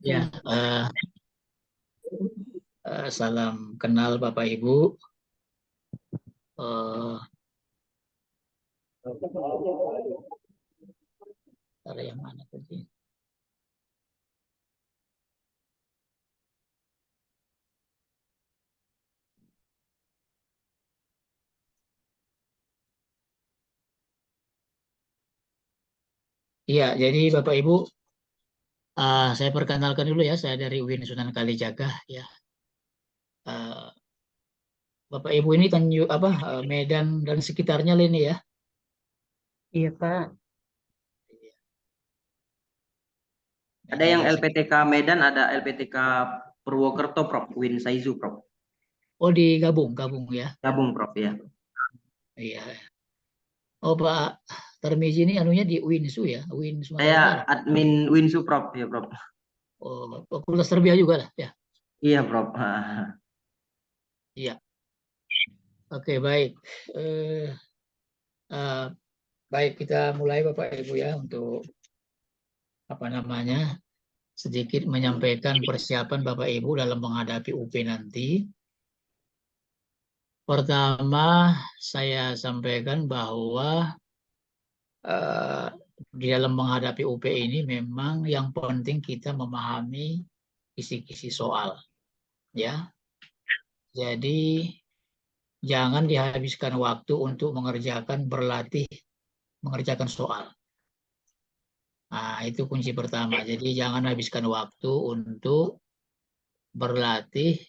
Ya, salam kenal Bapak Ibu. Eh, Ada yang mana tadi? Iya, jadi Bapak Ibu, saya perkenalkan dulu ya. Saya dari UIN Sunan Kalijaga. Ya, Eh, Bapak Ibu ini kan Medan dan sekitarnya ini ya. Iya, Pak. Nah, Ada yang dari LPTK Medan, ada LPTK Purwokerto, Prof. Win Saizu, Prof. oh digabung ya. Gabung, Prof. Ya. Iya. Oh Pak Tarmizi ini anunya di UINSU ya, UIN Sumatera Saya Utara. admin Winsu, Prof. Ya, Prof. Oh, Fakultas Tarbiyah juga lah ya. Iya, Prof. Iya. Oke, baik. Eh, eh, Baik, kita mulai Bapak Ibu ya untuk sedikit menyampaikan persiapan Bapak Ibu dalam menghadapi UP nanti. Pertama, saya sampaikan bahwa eh, di dalam menghadapi UP ini memang yang penting kita memahami kisi-kisi soal, ya. Jadi jangan dihabiskan waktu untuk berlatih mengerjakan soal. Nah, itu kunci pertama. Jadi jangan habiskan waktu untuk berlatih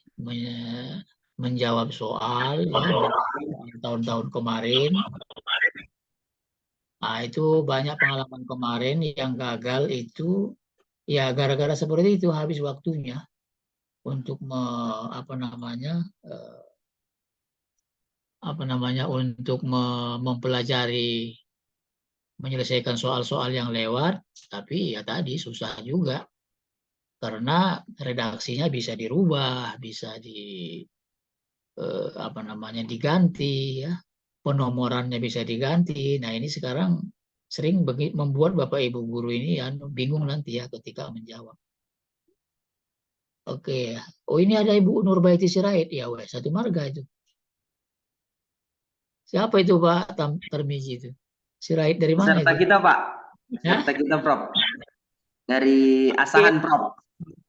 menjawab soal ya tahun-tahun kemarin. Nah, itu banyak pengalaman kemarin yang gagal itu ya gara-gara seperti itu habis waktunya untuk apa namanya eh, untuk mempelajari menyelesaikan soal-soal yang lewat, tapi ya tadi susah juga karena redaksinya bisa dirubah, bisa diganti ya, penomorannya bisa diganti. Nah, ini sekarang sering membuat Bapak Ibu guru ini ya bingung nanti ya ketika menjawab. Oke. Oh, ini ada Ibu Nurbaiti Sirait ya, wes satu marga itu. Siapa itu Pak Tarmizi itu? Sirait dari mana Peserta itu? kita, Pak. Ya? Peserta kita, Prof. Dari Asahan, Prof.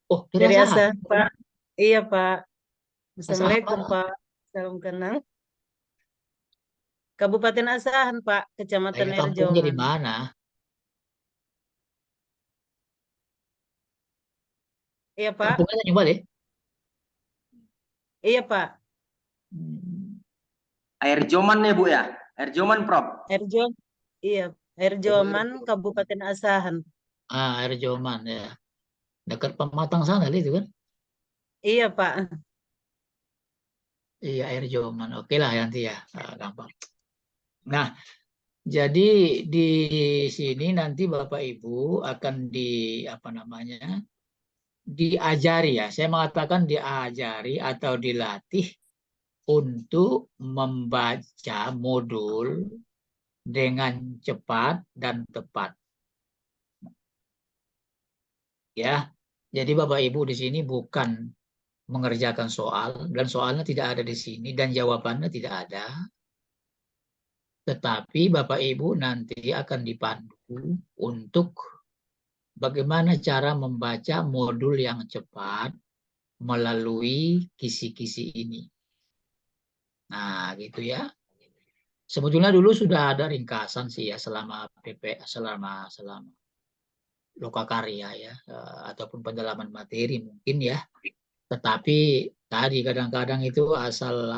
Oh, dari Dari Asahan. Asa, Pak. Iya, Pak. Asahan Assalamualaikum, mana? Pak. Salam kenal. Kabupaten Asahan, Pak. Kecamatan Daerah kampungnya di Erjoman. mana? Iya, Pak. Kampungnya Tanjung Balai. Iya, Pak. Hmm. Air Joman ya, Bu ya? Air Joman, Prof. Erjom. Iya, Erjoman, Kabupaten Asahan. Air Joman ya. Dekat Pematang sana itu kan? Iya, Pak. Iya, Air Joman. Oke lah nanti ya, gampang. Nah, jadi di sini nanti Bapak Ibu akan apa namanya? Diajari ya. Saya mengatakan diajari atau dilatih untuk membaca modul dengan cepat dan tepat. Ya, jadi Bapak Ibu di sini bukan mengerjakan soal dan soalnya tidak ada di sini dan jawabannya tidak ada, tetapi Bapak Ibu nanti akan dipandu untuk bagaimana cara membaca modul yang cepat melalui kisi-kisi ini. Nah, gitu ya. Sebetulnya dulu sudah ada ringkasan sih ya selama lokakarya ya ataupun pendalaman materi mungkin ya. Tetapi tadi kadang-kadang itu asal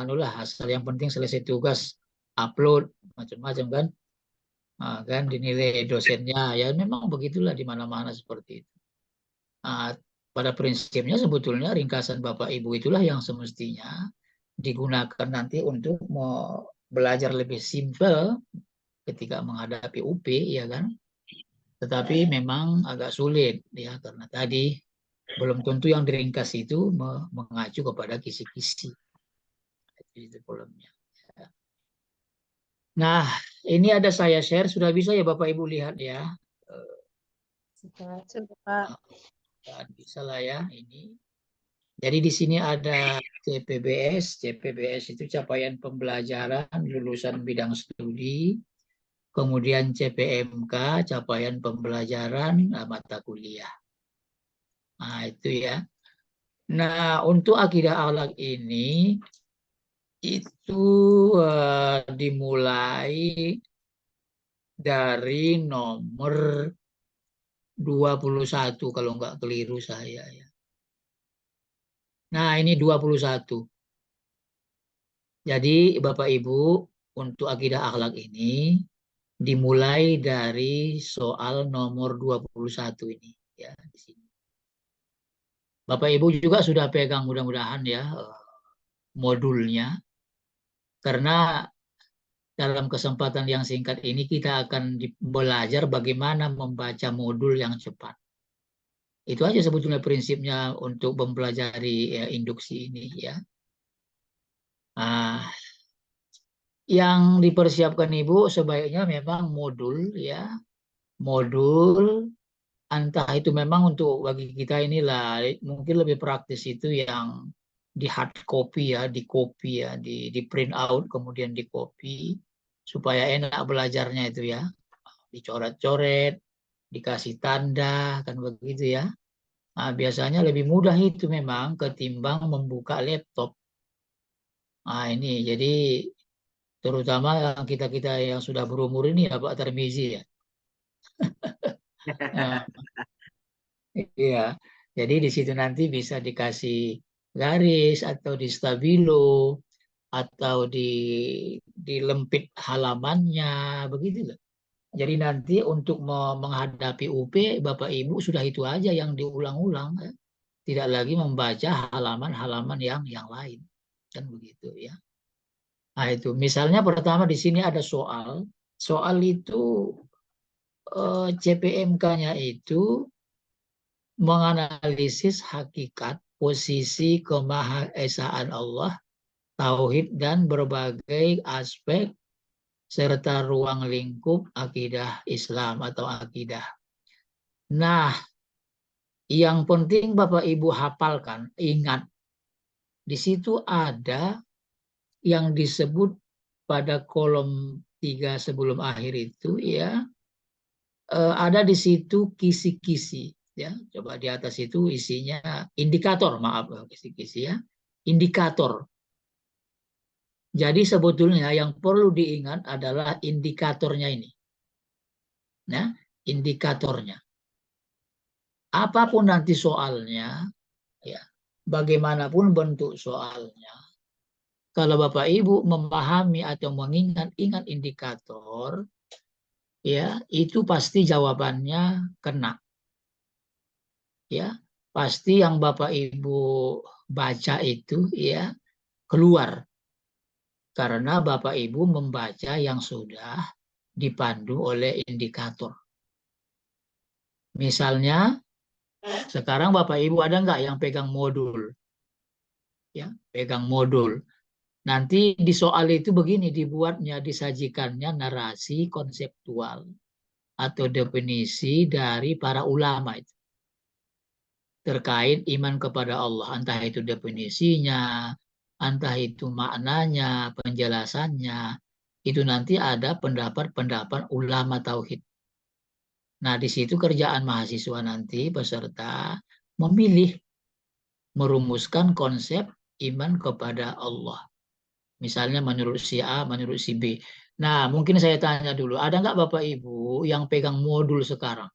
yang penting selesai tugas, upload macam-macam kan. Kan dinilai dosennya ya memang begitulah di mana-mana seperti itu. Nah, pada prinsipnya sebetulnya ringkasan Bapak Ibu itulah yang semestinya digunakan nanti untuk belajar lebih simpel ketika menghadapi UP ya kan. Tetapi memang agak sulit ya karena tadi belum tentu yang diringkas itu mengacu kepada kisi-kisi. Itu problemnya. Nah, ini ada saya share, sudah bisa ya Bapak Ibu lihat ya. Sudah, Pak. mudah-mudahan bisa lah ya ini. Jadi di sini ada CPBS. CPBS itu capaian pembelajaran lulusan bidang studi. Kemudian CPMK, capaian pembelajaran mata kuliah. Nah, itu ya. Nah, untuk akidah akhlak ini itu dimulai dari nomor 21 kalau nggak keliru saya ya. Nah, ini 21. Jadi Bapak Ibu, untuk akidah akhlak ini dimulai dari soal nomor 21 ini ya di sini. Bapak Ibu juga sudah pegang mudah-mudahan ya modulnya, karena dalam kesempatan yang singkat ini kita akan belajar bagaimana membaca modul yang cepat. Itu aja sebetulnya prinsipnya untuk mempelajari induksi ini ya. Nah, yang dipersiapkan Ibu sebaiknya memang modul ya, modul entah itu memang untuk bagi kita inilah mungkin lebih praktis itu yang di hard copy ya, di copy ya, di print out kemudian di copy supaya enak belajarnya itu ya, dicoret-coret, dikasih tanda kan begitu ya. Nah, biasanya lebih mudah itu memang ketimbang membuka laptop. Nah ini jadi terutama yang kita-kita yang sudah berumur ini ya Pak Tarmizi ya. Nah, iya, jadi di situ nanti bisa dikasih garis atau di stabilo atau dilempit halamannya begitu loh. Jadi nanti untuk menghadapi UP Bapak Ibu sudah itu aja yang diulang-ulang ya. Tidak lagi membaca halaman-halaman yang lain kan begitu ya. Nah itu misalnya pertama di sini ada soal itu CPMK-nya itu menganalisis hakikat posisi kemahaesaan Allah, tauhid dan berbagai aspek serta ruang lingkup akidah Islam atau akidah. Nah, yang penting Bapak Ibu hafalkan, ingat di situ ada yang disebut pada kolom 3 sebelum akhir itu ya, ada di situ kisi-kisi ya. Coba di atas itu isinya indikator, maaf kisi-kisi ya, indikator. Jadi sebetulnya yang perlu diingat adalah indikatornya ini. Nah, indikatornya. Apapun nanti soalnya, ya, bagaimanapun bentuk soalnya, kalau Bapak Ibu memahami atau mengingat-ingat indikator, ya, itu pasti jawabannya kena. Ya, pasti yang Bapak Ibu baca itu ya keluar. Karena Bapak Ibu membaca yang sudah dipandu oleh indikator. Misalnya, sekarang Bapak Ibu ada nggak yang pegang modul? Ya, pegang modul. Nanti di soal itu begini dibuatnya, disajikannya narasi konseptual atau definisi dari para ulama itu terkait iman kepada Allah, entah itu definisinya, entah itu maknanya, penjelasannya, itu nanti ada pendapat-pendapat ulama tauhid. Nah, di situ kerjaan mahasiswa nanti peserta memilih, merumuskan konsep iman kepada Allah. Misalnya menurut si A, menurut si B. Nah, mungkin saya tanya dulu, ada nggak Bapak Ibu yang pegang modul sekarang?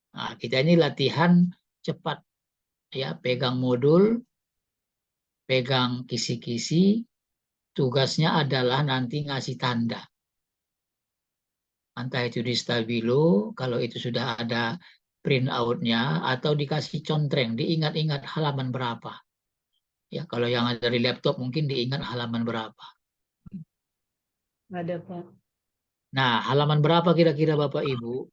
Nah, kita ini latihan cepat ya, pegang modul, pegang kisi-kisi, tugasnya adalah nanti ngasih tanda. Entah itu di stabilo, kalau itu sudah ada print out-nya, atau dikasih contreng, diingat-ingat halaman berapa. Ya, kalau yang ada di laptop mungkin diingat halaman berapa. Ada, Pak. Nah, halaman berapa kira-kira Bapak Ibu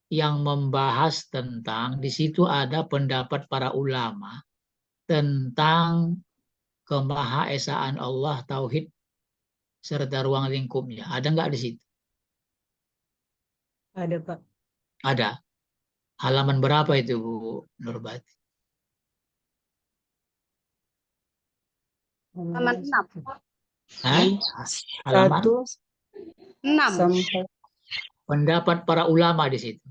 yang membahas tentang, di situ ada pendapat para ulama tentang kemahaesaan Allah, tauhid, serta ruang lingkupnya. Ada nggak di situ? Ada, Pak. Ada. Halaman berapa itu Bu Nurbati? Halaman 6. Hah? Halaman 1 6. sampai pendapat para ulama di situ.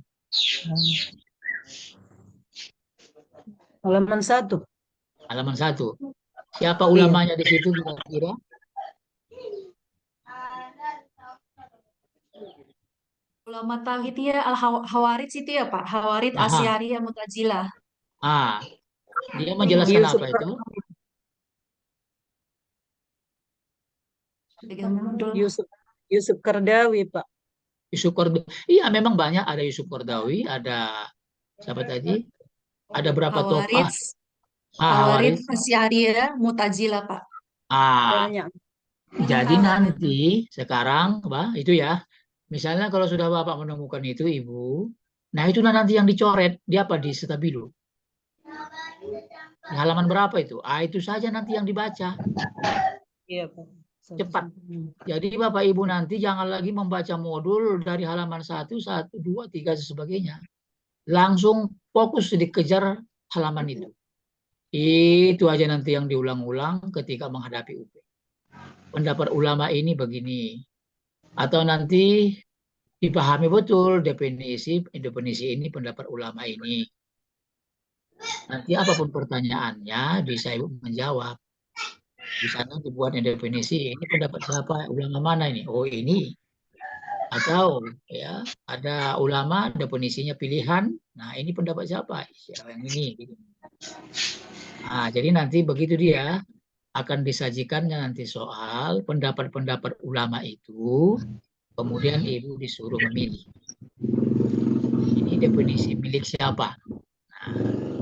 halaman 1. Halaman 1. Siapa Iya. ulamanya di situ kira-kira? Ulama tauhidnya Al-Hawarid itu ya Pak, Hawarid, Aha. Asy'ariyah, Mu'tazilah. Ah, dia menjelaskan Yusuf apa itu? Dengan modul. Yusuf Kardawi, Pak. Yusuf Qardawi. Iya, memang banyak. Ada Yusuf Qardawi, ada siapa tadi? Ada berapa tokoh? Hawarid, Hawarid. Hawarid, Asy'ariyah, Mu'tazilah Pak. Banyak. Jadi nanti sekarang, itu ya. Misalnya kalau sudah Bapak menemukan itu, Ibu, nah itu nanti yang dicoret, dia apa di stabilo. Di halaman berapa itu? Itu saja nanti yang dibaca. Iya, Pak. Cepat. Jadi Bapak Ibu nanti jangan lagi membaca modul dari halaman 1, 1, 2, 3, dan sebagainya. Langsung fokus dikejar halaman itu. Itu aja nanti yang diulang-ulang ketika menghadapi UP. Pendapat ulama ini begini. Atau nanti dipahami betul definisi ini pendapat ulama ini. Nanti apapun pertanyaannya bisa Ibu menjawab. Di sana dibuatnya definisi, ini pendapat siapa, ulama mana ini? Oh ini. Atau ya ada ulama definisinya pilihan. Nah ini pendapat siapa? Yang ini. Nah jadi nanti begitu dia akan disajikannya nanti soal pendapat-pendapat ulama itu. Kemudian Ibu disuruh memilih. Ini definisi milik siapa? Nah,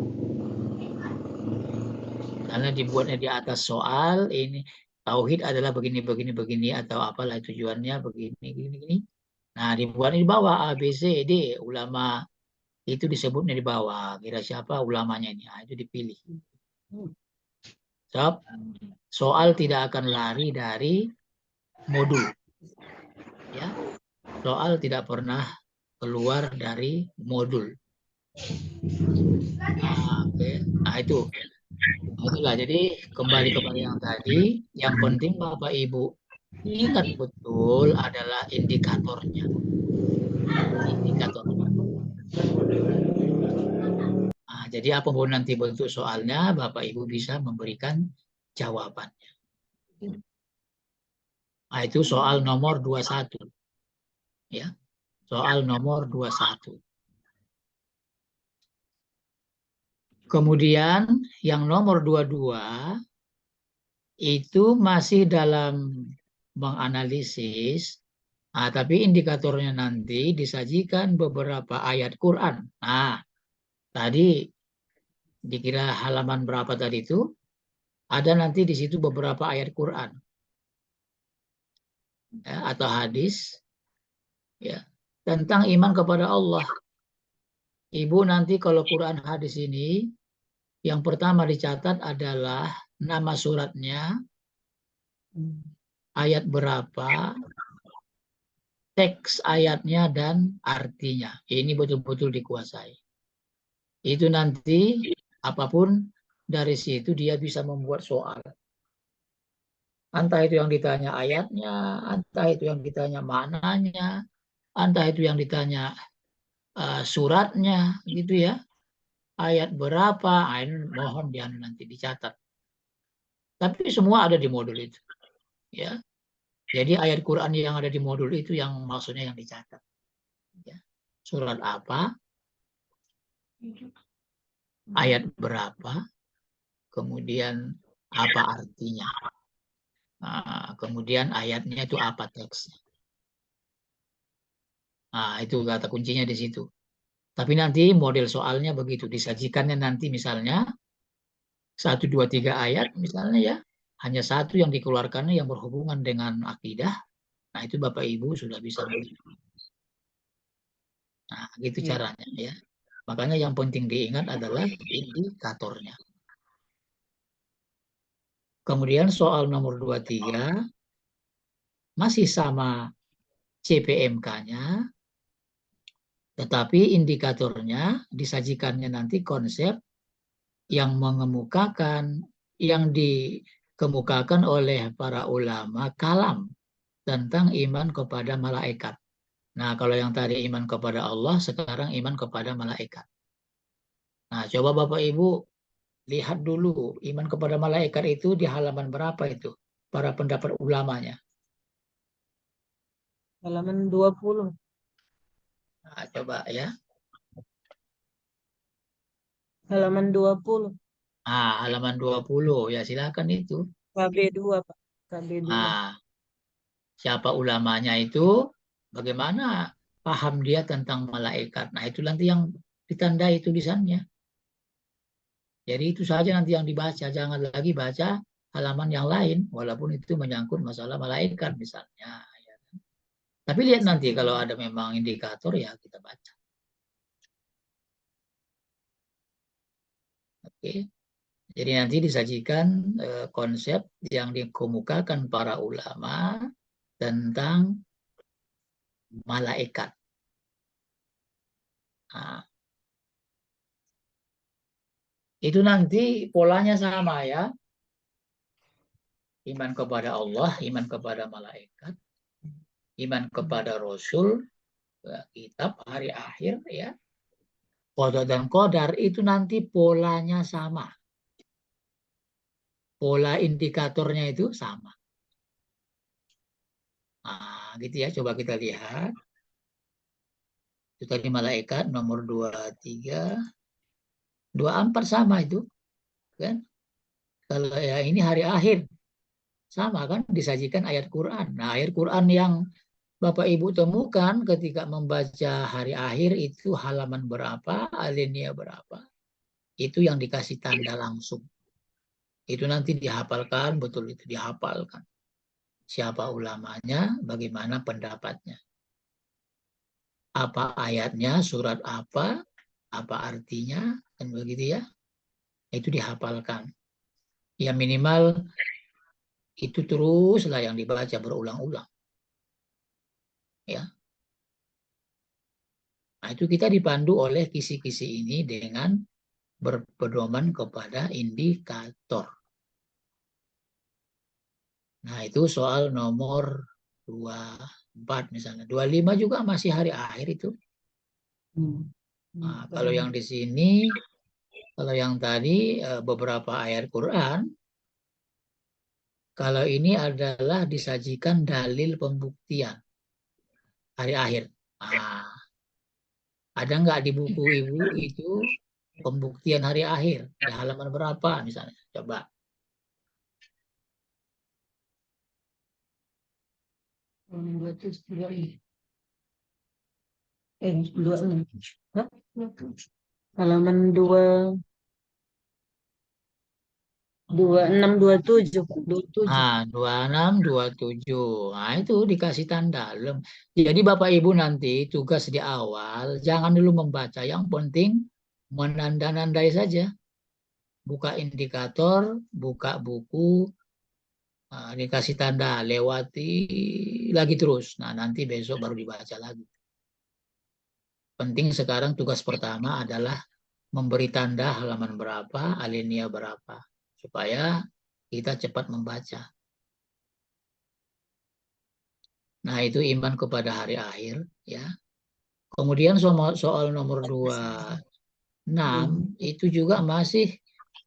karena dibuatnya di atas soal ini tauhid adalah begini atau apalah tujuannya begini. Nah dibuatnya di bawah A, B, C, D. Ulama itu disebutnya di bawah. Kira siapa ulamanya ini? Nah, itu dipilih. Soal tidak akan lari dari modul. Ya, soal tidak pernah keluar dari modul. Nah, itu. Itulah, jadi kembali kepada yang tadi, yang penting Bapak Ibu ingat betul adalah indikatornya. Nah, jadi apapun nanti bentuk soalnya, Bapak Ibu bisa memberikan jawabannya. Nah, itu soal nomor 21. Ya, soal nomor 21. Kemudian yang nomor 22 itu masih dalam menganalisis, tapi indikatornya nanti disajikan beberapa ayat Quran. Nah, tadi dikira halaman berapa tadi itu? Ada nanti di situ beberapa ayat Quran ya, atau hadis ya tentang iman kepada Allah. Ibu nanti kalau Quran hadis ini yang pertama dicatat adalah nama suratnya, ayat berapa, teks ayatnya dan artinya. Ini betul-betul dikuasai. Itu nanti apapun dari situ dia bisa membuat soal. Entah itu yang ditanya ayatnya, entah itu yang ditanya maknanya, entah itu yang ditanya suratnya, gitu ya. Ayat berapa, mohon dia nanti dicatat. Tapi semua ada di modul itu, ya. Jadi ayat Quran yang ada di modul itu yang maksudnya yang dicatat. Ya. Surat apa, ayat berapa, kemudian apa artinya. Nah, kemudian ayatnya itu apa teksnya. Nah, itu kata kuncinya di situ. Tapi nanti model soalnya begitu. Disajikannya nanti misalnya 1, 2, 3 ayat misalnya ya. Hanya satu yang dikeluarkan yang berhubungan dengan akidah. Nah, itu Bapak Ibu sudah bisa memilih. Nah, gitu caranya ya. Makanya yang penting diingat adalah indikatornya. Kemudian soal nomor 23 masih sama CPMK-nya. Tetapi indikatornya disajikannya nanti konsep yang mengemukakan, yang dikemukakan oleh para ulama kalam tentang iman kepada malaikat. Nah, kalau yang tadi iman kepada Allah, sekarang iman kepada malaikat. Nah, coba Bapak Ibu lihat dulu iman kepada malaikat itu di halaman berapa itu para pendapat ulamanya. Halaman 20. Nah, coba ya. Halaman 20. Ah, halaman 20 ya, silakan itu. KB2, Pak. KB2. Ah, siapa ulamanya itu, bagaimana paham dia tentang malaikat. Nah, itu nanti yang ditandai tulisannya. Jadi itu saja nanti yang dibaca, jangan lagi baca halaman yang lain, walaupun itu menyangkut masalah malaikat misalnya. Ya. Tapi lihat nanti kalau ada memang indikator ya kita baca. Oke. Jadi nanti disajikan konsep yang dikemukakan para ulama tentang malaikat. Nah, itu nanti polanya sama ya. Iman kepada Allah, iman kepada malaikat, iman kepada Rasul, kitab, hari akhir ya. Qada dan qadar itu nanti polanya sama. Pola indikatornya itu sama. Nah, gitu ya. Coba kita lihat. Itu tadi malaikat nomor 23, 24 sama itu. Kan? Kalau ya ini hari akhir. Sama kan disajikan ayat Quran. Nah, ayat Quran yang Bapak Ibu temukan ketika membaca hari akhir itu halaman berapa, alinea berapa. Itu yang dikasih tanda langsung. Itu nanti dihafalkan, betul itu dihafalkan. Siapa ulamanya, bagaimana pendapatnya. Apa ayatnya, surat apa artinya, kan begitu ya. Itu dihafalkan. Ya minimal itu teruslah yang dibaca berulang-ulang. Ya. Nah, itu kita dipandu oleh kisi-kisi ini dengan berpedoman kepada indikator. Nah, itu soal nomor 24 misalnya. 25 juga masih hari akhir itu. Nah, kalau yang di sini, kalau yang tadi beberapa ayat Quran, kalau ini adalah disajikan dalil pembuktian hari akhir. Nah, ada nggak di buku Ibu itu pembuktian hari akhir? Di halaman berapa misalnya? Coba. Halaman 26, 27. 27. Nah, 26, 27. Nah, itu dikasih tanda. Jadi Bapak Ibu nanti tugas di awal, jangan dulu membaca. Yang penting menanda-nandai saja. Buka indikator, buka buku, dikasih tanda, lewati lagi terus. Nah, nanti besok baru dibaca lagi. Penting sekarang tugas pertama adalah memberi tanda halaman berapa, alinea berapa. Supaya kita cepat membaca. Nah, itu iman kepada hari akhir. Ya. Kemudian soal nomor 26 itu juga masih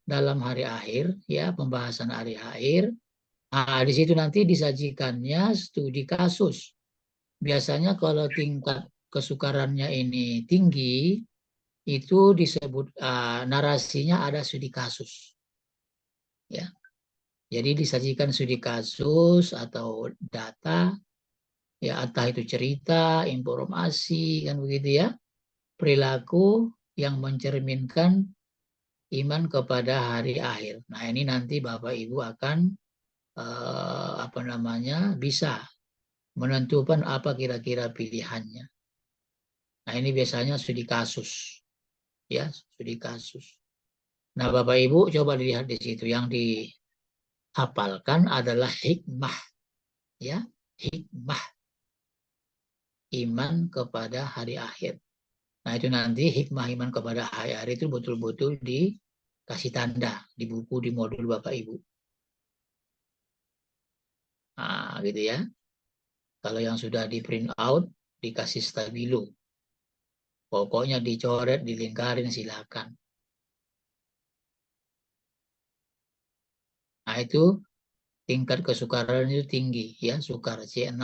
dalam hari akhir, ya, pembahasan hari akhir. Nah, di situ nanti disajikannya studi kasus. Biasanya kalau tingkat kesukarannya ini tinggi, itu disebut narasinya ada studi kasus. Ya. Jadi disajikan studi kasus atau data, ya entah itu cerita, informasi, kan begitu ya. Perilaku yang mencerminkan iman kepada hari akhir. Nah, ini nanti Bapak Ibu akan bisa menentukan apa kira-kira pilihannya. Nah, ini biasanya studi kasus. Ya, studi kasus. Nah, Bapak Ibu coba dilihat di situ yang dihafalkan adalah hikmah. Ya, hikmah iman kepada hari akhir. Nah, itu nanti hikmah iman kepada hari-hari itu betul-betul dikasih tanda di buku, di modul Bapak Ibu. Nah, gitu ya. Kalau yang sudah di print out, dikasih stabilo. Pokoknya dicoret, dilingkarin, silakan. Nah, itu tingkat kesukaran itu tinggi, ya, sukar C6.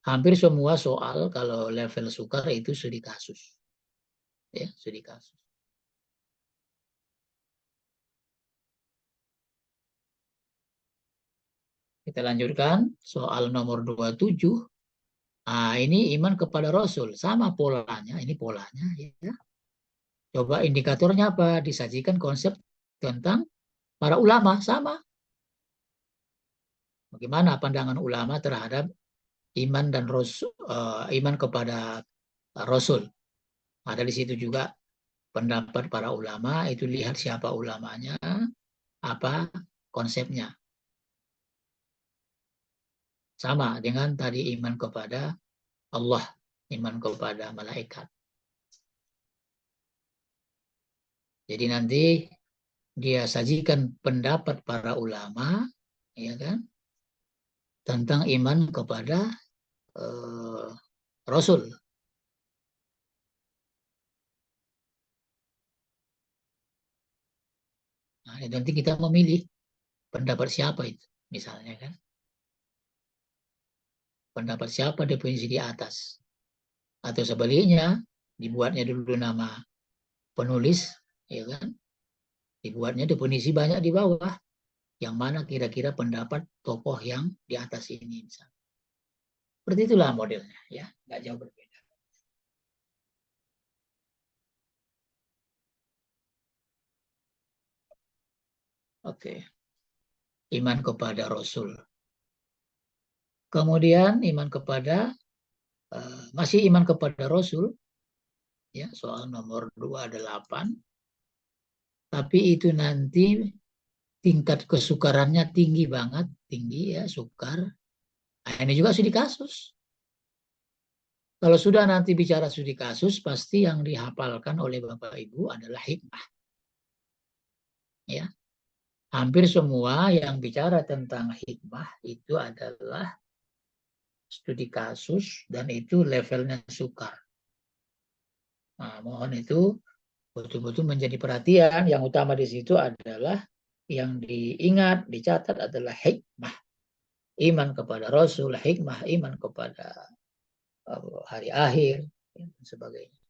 Hampir semua soal kalau level sukar itu studi kasus. Ya, studi kasus. Kita lanjutkan soal nomor 27. Nah, ini iman kepada Rasul. Sama polanya, ini polanya. Ya. Coba indikatornya apa? Disajikan konsep tentang para ulama. Sama. Bagaimana pandangan ulama terhadap iman dan Rasul, iman kepada Rasul. Ada di situ juga pendapat para ulama, itu lihat siapa ulamanya, apa konsepnya. Sama dengan tadi iman kepada Allah, iman kepada malaikat. Jadi nanti dia sajikan pendapat para ulama, ya kan, tentang iman kepada Rasul. Nah, nanti kita memilih pendapat siapa itu, misalnya kan. Pendapat siapa definisi di atas. Atau sebaliknya, dibuatnya dulu nama penulis, ya kan. Dibuatnya definisi banyak di bawah. Yang mana kira-kira pendapat tokoh yang di atas ini, misalnya. Seperti itulah modelnya, ya, nggak jauh berbeda. Oke, iman kepada Rasul. Kemudian iman kepada masih iman kepada Rasul, ya, soal nomor 28. Tapi itu nanti tingkat kesukarannya tinggi banget, tinggi ya, sukar. Nah, ini juga studi kasus. Kalau sudah nanti bicara studi kasus, pasti yang dihafalkan oleh Bapak Ibu adalah hikmah. Ya, hampir semua yang bicara tentang hikmah itu adalah studi kasus dan itu levelnya sukar. Nah, mohon itu betul-betul menjadi perhatian. Yang utama di situ adalah yang diingat, dicatat adalah hikmah. Iman kepada Rasul, hikmah, iman kepada hari akhir, dan sebagainya.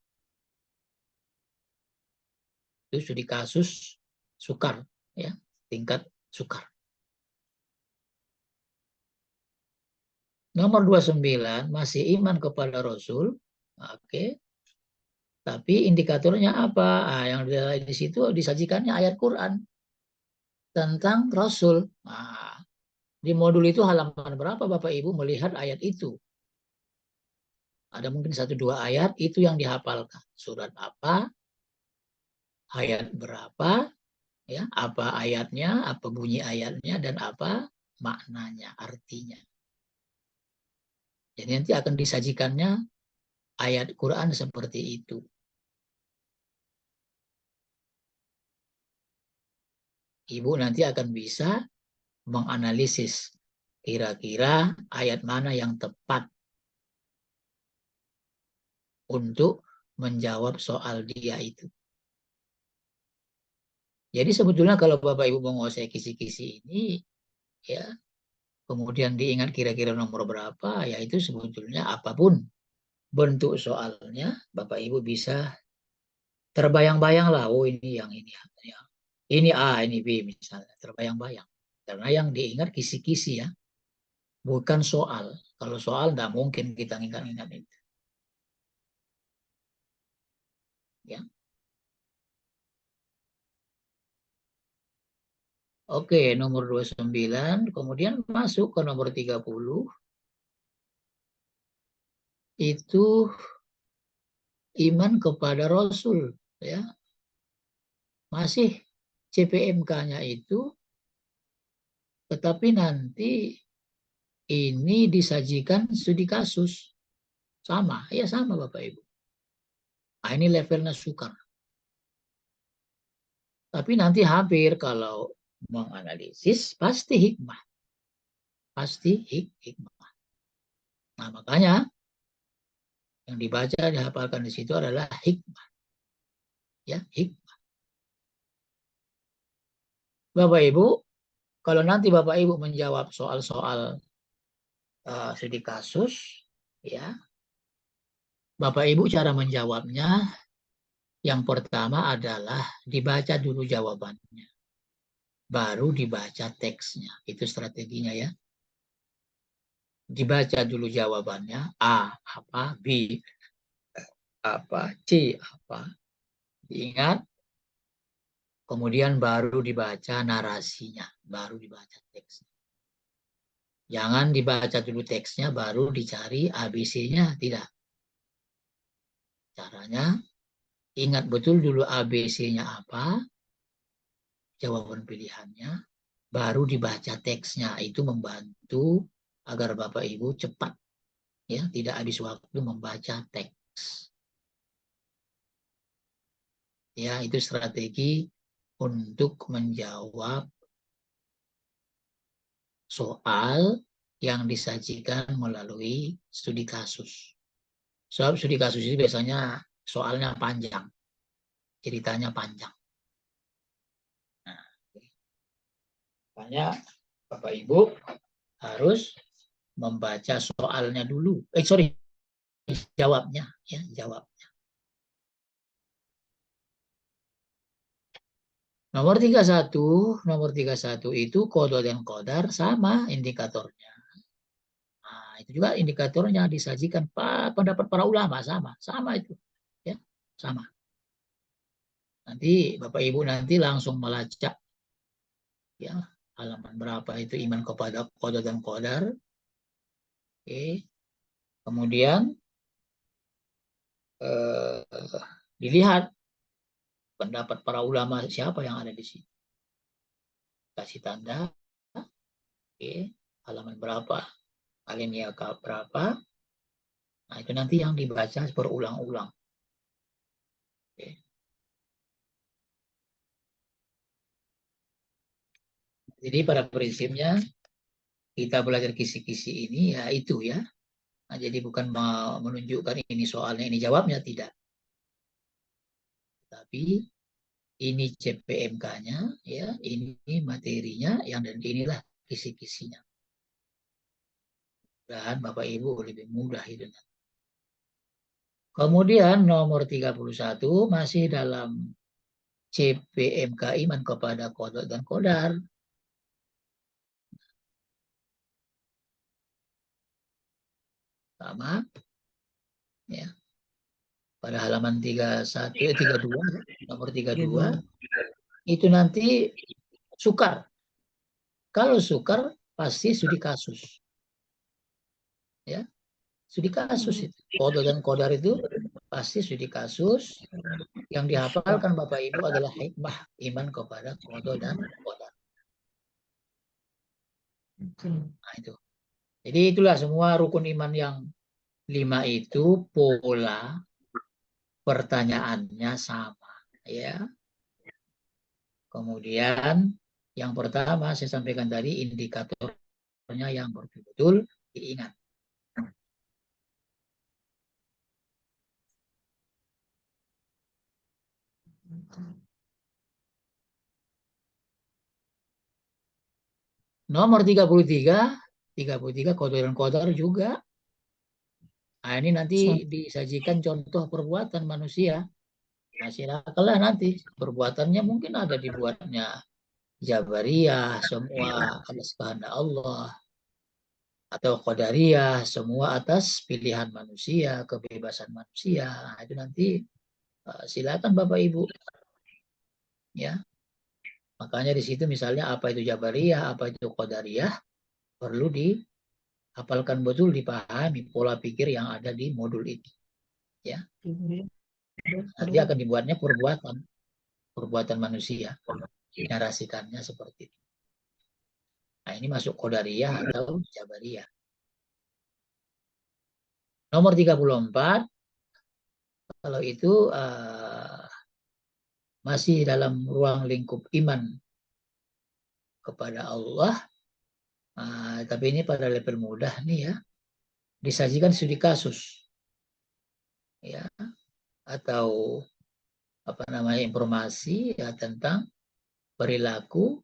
Itu studi kasus sukar, ya, tingkat sukar. Nomor 29 masih iman kepada Rasul, oke. Tapi indikatornya apa? Nah, yang di situ disajikannya ayat Quran tentang Rasul. Nah, di modul itu halaman berapa Bapak Ibu melihat ayat itu? Ada mungkin 1-2 ayat itu yang dihafalkan. Surat apa? Ayat berapa? Ya, apa ayatnya, apa bunyi ayatnya, dan apa maknanya, artinya. Jadi nanti akan disajikannya ayat Quran seperti itu. Ibu nanti akan bisa menganalisis kira-kira ayat mana yang tepat untuk menjawab soal dia itu. Jadi sebetulnya kalau Bapak Ibu menguasai kisi-kisi ini, ya, kemudian diingat kira-kira nomor berapa, ya itu sebetulnya apapun bentuk soalnya, Bapak Ibu bisa terbayang-bayang lah, oh ini yang ini. Ya. Ini A, ini B misalnya, terbayang-bayang. Karena yang diingat kisi-kisi ya, bukan soal. Kalau soal nggak mungkin kita ingat-ingat itu. Ya. Oke, nomor 29, kemudian masuk ke nomor 30. Itu iman kepada Rasul, ya. Masih CPMK-nya itu, tetapi nanti ini disajikan studi kasus. Sama, ya sama Bapak Ibu. Nah, ini levelnya sukar. Tapi nanti hampir kalau menganalisis pasti hikmah. Pasti hikmah. Nah, makanya yang dibaca, dihafalkan di situ adalah hikmah. Ya, hikmah. Bapak Ibu, kalau nanti Bapak Ibu menjawab soal-soal studi kasus, ya, Bapak Ibu cara menjawabnya yang pertama adalah dibaca dulu jawabannya, baru dibaca teksnya. Itu strateginya ya. Dibaca dulu jawabannya, A apa, B apa, C apa. Diingat, kemudian baru dibaca narasinya, baru dibaca teksnya. Jangan dibaca dulu teksnya, baru dicari ABC-nya, tidak. Caranya, ingat betul dulu ABC-nya apa, jawaban pilihannya, baru dibaca teksnya. Itu membantu agar Bapak Ibu cepat, ya, tidak habis waktu membaca teks. Ya, itu strategi untuk menjawab soal yang disajikan melalui studi kasus. Sebab studi kasus itu biasanya soalnya panjang, ceritanya panjang. Nah, makanya Bapak Ibu harus membaca soalnya dulu. Jawabnya, ya, jawabnya. Nomor 31 itu qada dan qadar sama indikatornya. Nah, itu juga indikatornya disajikan pendapat para ulama sama itu, ya, sama. Nanti Bapak Ibu nanti langsung melacak, ya, halaman berapa itu iman kepada qada dan qadar. Oke. Kemudian dilihat pendapat para ulama siapa yang ada di sini. Kasih tanda, oke, halaman berapa, alinea berapa. Nah, itu nanti yang dibaca berulang-ulang. Oke. Jadi pada prinsipnya kita belajar kisi-kisi ini ya itu ya. Nah, jadi bukan menunjukkan ini soalnya, ini jawabnya, tidak. Tapi ini CPMK-nya, ya, ini materinya, yang dan inilah kisi-kisinya. Dan Bapak Ibu lebih mudah itu. Kemudian nomor 31 masih dalam CPMK iman kepada qada dan qadar. Sama. Ya. Pada halaman 32, nomor 32, itu nanti sukar. Kalau sukar pasti studi kasus. Ya. Studi kasus itu. Qada dan qadar itu pasti studi kasus. Yang dihafalkan Bapak Ibu adalah hikmah iman kepada qada dan qadar. Nah, itu. Jadi itulah semua rukun iman yang 5 itu pola pertanyaannya sama, ya. Kemudian yang pertama saya sampaikan tadi indikatornya yang betul-betul diingat. Nomor 33 qada dan qadar juga. Nah, ini nanti disajikan contoh perbuatan manusia. Nah, silakanlah nanti perbuatannya mungkin ada dibuatnya Jabariyah, semua atas kehendak Allah, atau Qadariyah, semua atas pilihan manusia, kebebasan manusia. Nah, itu nanti silakan Bapak Ibu. Ya. Makanya di situ misalnya apa itu Jabariyah, apa itu Qadariyah, perlu dihafalkan betul, dipahami pola pikir yang ada di modul ini. Ya. Nanti akan dibuatnya perbuatan manusia. Narasikannya seperti itu. Nah, ini masuk Qadariyah atau Jabariyah. Nomor 34, Kalau itu masih dalam ruang lingkup iman kepada Allah, tapi ini pada level mudah nih ya, disajikan studi kasus, ya, atau apa namanya informasi ya tentang perilaku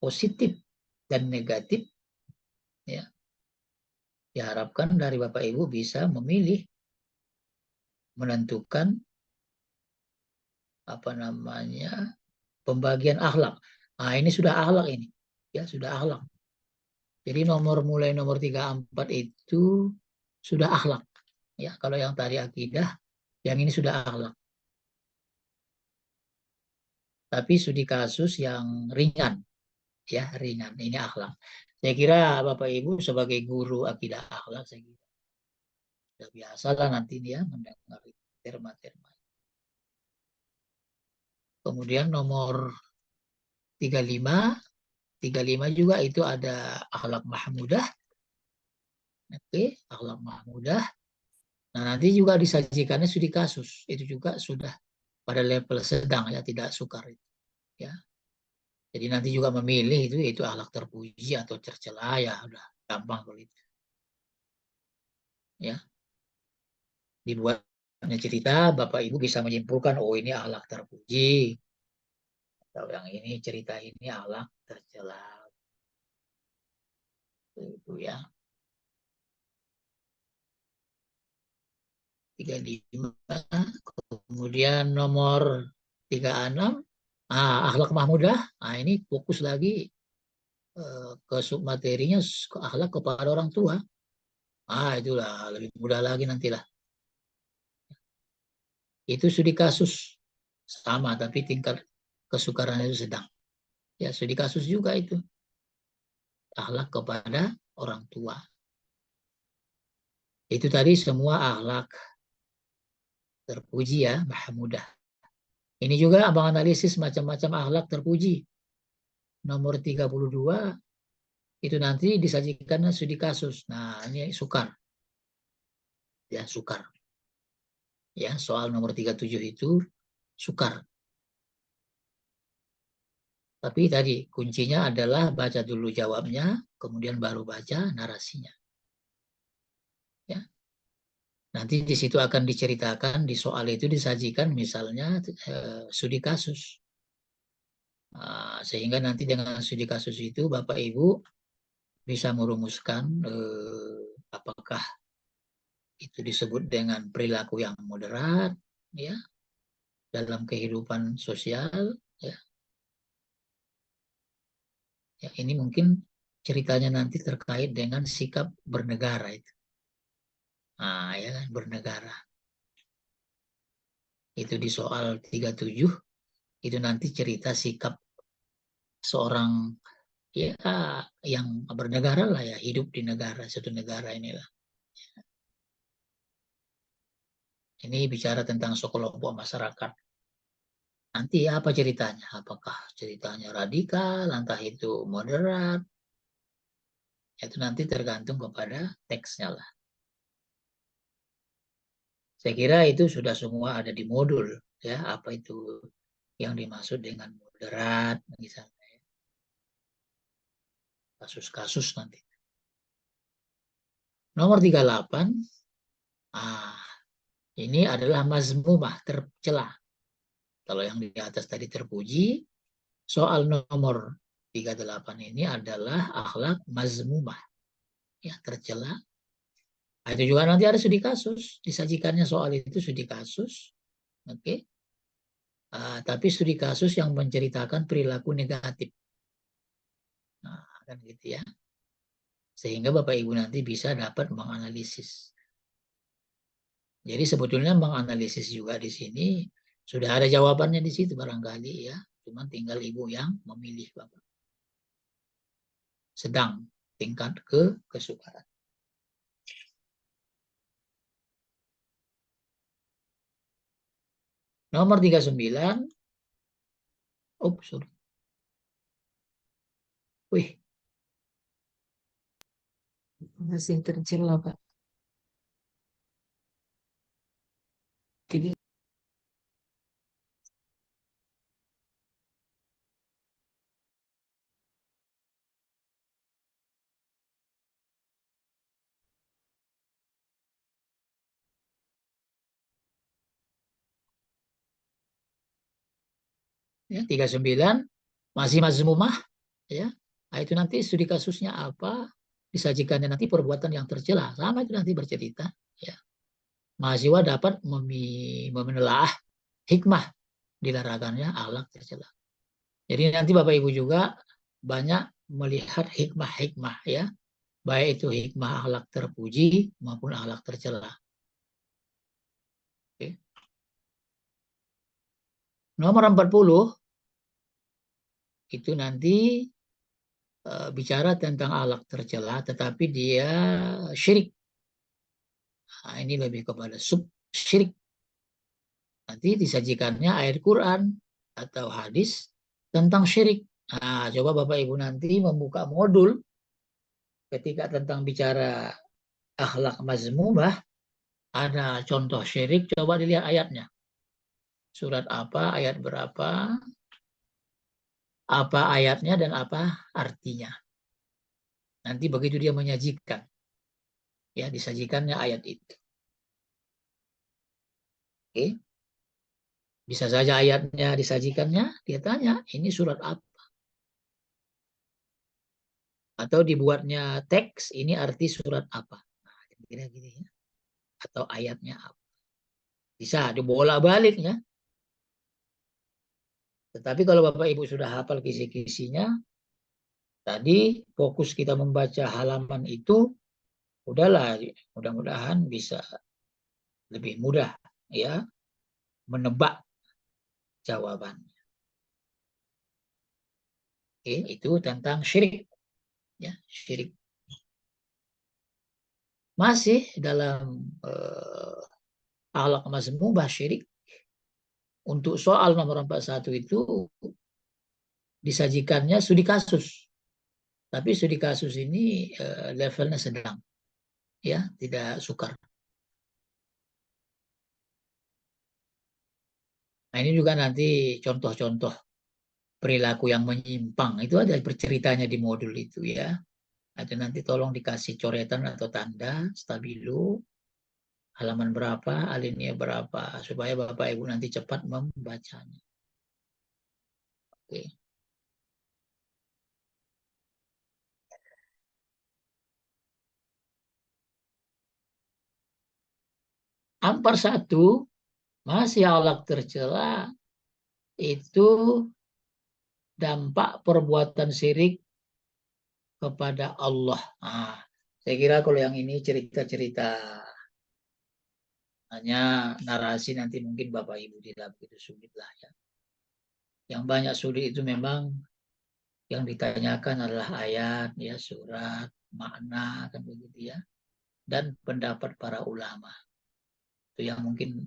positif dan negatif, ya. Diharapkan dari Bapak Ibu bisa memilih, menentukan apa namanya pembagian akhlak. Nah, ini sudah akhlak ini, ya sudah akhlak. Jadi mulai nomor 3, 4 itu sudah akhlak. Ya, kalau yang tadi akidah, yang ini sudah akhlak. Tapi studi kasus yang ringan, ya ringan. Ini akhlak. Saya kira Bapak Ibu sebagai guru akidah akhlak, saya kira sudah biasa lah nanti dia mendengar terma-terma. Kemudian nomor 35 juga itu ada akhlak mahmudah. Oke, akhlak mahmudah. Nah, nanti juga disajikannya studi kasus. Itu juga sudah pada level sedang ya, tidak sukar itu. Ya. Jadi nanti juga memilih itu akhlak terpuji atau tercela ya, udah gampang kalau itu. Ya. Dibuatnya cerita, Bapak Ibu bisa menyimpulkan oh ini akhlak terpuji. Atau yang ini cerita ini akhlak tercela. Itu ya. 35. Kemudian nomor 36, akhlak mahmudah. Nah, ini fokus lagi ke submaterinya, ke akhlak kepada orang tua. Itulah lebih mudah lagi nantilah. Itu studi kasus sama, tapi tingkat kesukaran itu sedang. Ya, studi kasus juga itu. Akhlak kepada orang tua. Itu tadi semua akhlak terpuji ya, mahmudah. Ini juga abang analisis macam-macam akhlak terpuji. Nomor 32 itu nanti disajikan studi kasus. Nah, ini sukar. Ya, sukar. Ya, soal nomor 37 itu sukar. Tapi tadi kuncinya adalah baca dulu jawabnya, kemudian baru baca narasinya. Ya. Nanti di situ akan diceritakan, di soal itu disajikan misalnya studi kasus. Sehingga nanti dengan studi kasus itu Bapak Ibu bisa merumuskan apakah itu disebut dengan perilaku yang moderat, ya, dalam kehidupan sosial, ya. Ya, ini mungkin ceritanya nanti terkait dengan sikap bernegara itu. Ya kan, bernegara. Itu di soal 37, itu nanti cerita sikap seorang ya yang bernegara lah ya, hidup di negara, suatu negara inilah. Ini bicara tentang sekelompok masyarakat. Nanti apa ceritanya? Apakah ceritanya radikal, entah itu moderat? Itu nanti tergantung kepada teksnya lah. Saya kira itu sudah semua ada di modul ya, apa itu yang dimaksud dengan moderat misalnya. Kasus-kasus nanti. Nomor 38, ini adalah mazmumah, tercela. Kalau yang di atas tadi terpuji, soal nomor 38 ini adalah akhlak mazmumah. Ya, tercela. Itu juga nanti ada studi kasus, disajikannya soal itu studi kasus. Oke. Tapi studi kasus yang menceritakan perilaku negatif. Nah, kan gitu ya. Sehingga Bapak Ibu nanti bisa dapat menganalisis. Jadi sebetulnya menganalisis juga di sini sudah ada jawabannya di situ barangkali ya. Cuma tinggal Ibu yang memilih Bapak. Sedang tingkat kesukaran. Nomor 39. Sorry. Wih. Masih tercela, Pak. Jadi Ya, 39 masih mazmumah, ya. Nah, itu nanti studi kasusnya apa, disajikannya nanti perbuatan yang tercela, sama itu nanti bercerita, ya. Mahasiswa dapat menelaah hikmah dilarangannya akhlak tercela. Jadi nanti Bapak Ibu juga banyak melihat hikmah-hikmah, ya, baik itu hikmah akhlak terpuji maupun akhlak tercela. Oke. Nomor 40 itu nanti bicara tentang akhlak tercela, tetapi dia syirik. Nah, ini lebih kepada sub syirik. Nanti disajikannya ayat Quran atau hadis tentang syirik. Nah, coba Bapak Ibu nanti membuka modul ketika tentang bicara akhlak mazmumah, ada contoh syirik, coba dilihat ayatnya. Surat apa, ayat berapa, apa ayatnya dan apa artinya. Nanti begitu dia menyajikan, ya, disajikannya ayat itu. Oke. Bisa saja ayatnya disajikannya, dia tanya, ini surat apa? Atau dibuatnya teks, ini arti surat apa? Nah, kira-kira gini ya. Atau ayatnya apa? Bisa dibolak-balik ya. Tetapi kalau Bapak Ibu sudah hafal kisi-kisinya, tadi fokus kita membaca halaman itu, udahlah, mudah-mudahan bisa lebih mudah ya menebak jawabannya. Oke, itu tentang syirik. Ya, syirik. Masih dalam akhlak mazmumah syirik. Untuk soal nomor 41 itu disajikannya studi kasus. Tapi studi kasus ini levelnya sedang. Ya, tidak sukar. Nah, ini juga nanti contoh-contoh perilaku yang menyimpang. Itu ada berceritanya di modul itu ya. Ada nanti tolong dikasih coretan atau tanda stabilo. Halaman berapa, alinea berapa. Supaya Bapak Ibu nanti cepat membacanya. Oke. Ampar 1 masih akhlak tercela itu dampak perbuatan syirik kepada Allah. Nah, saya kira kalau yang ini cerita-cerita hanya narasi nanti mungkin Bapak Ibu tidak begitu sulit lah ya. Yang banyak sulit itu memang yang ditanyakan adalah ayat, ya, surat, makna, kan begitu ya, dan pendapat para ulama. Itu yang mungkin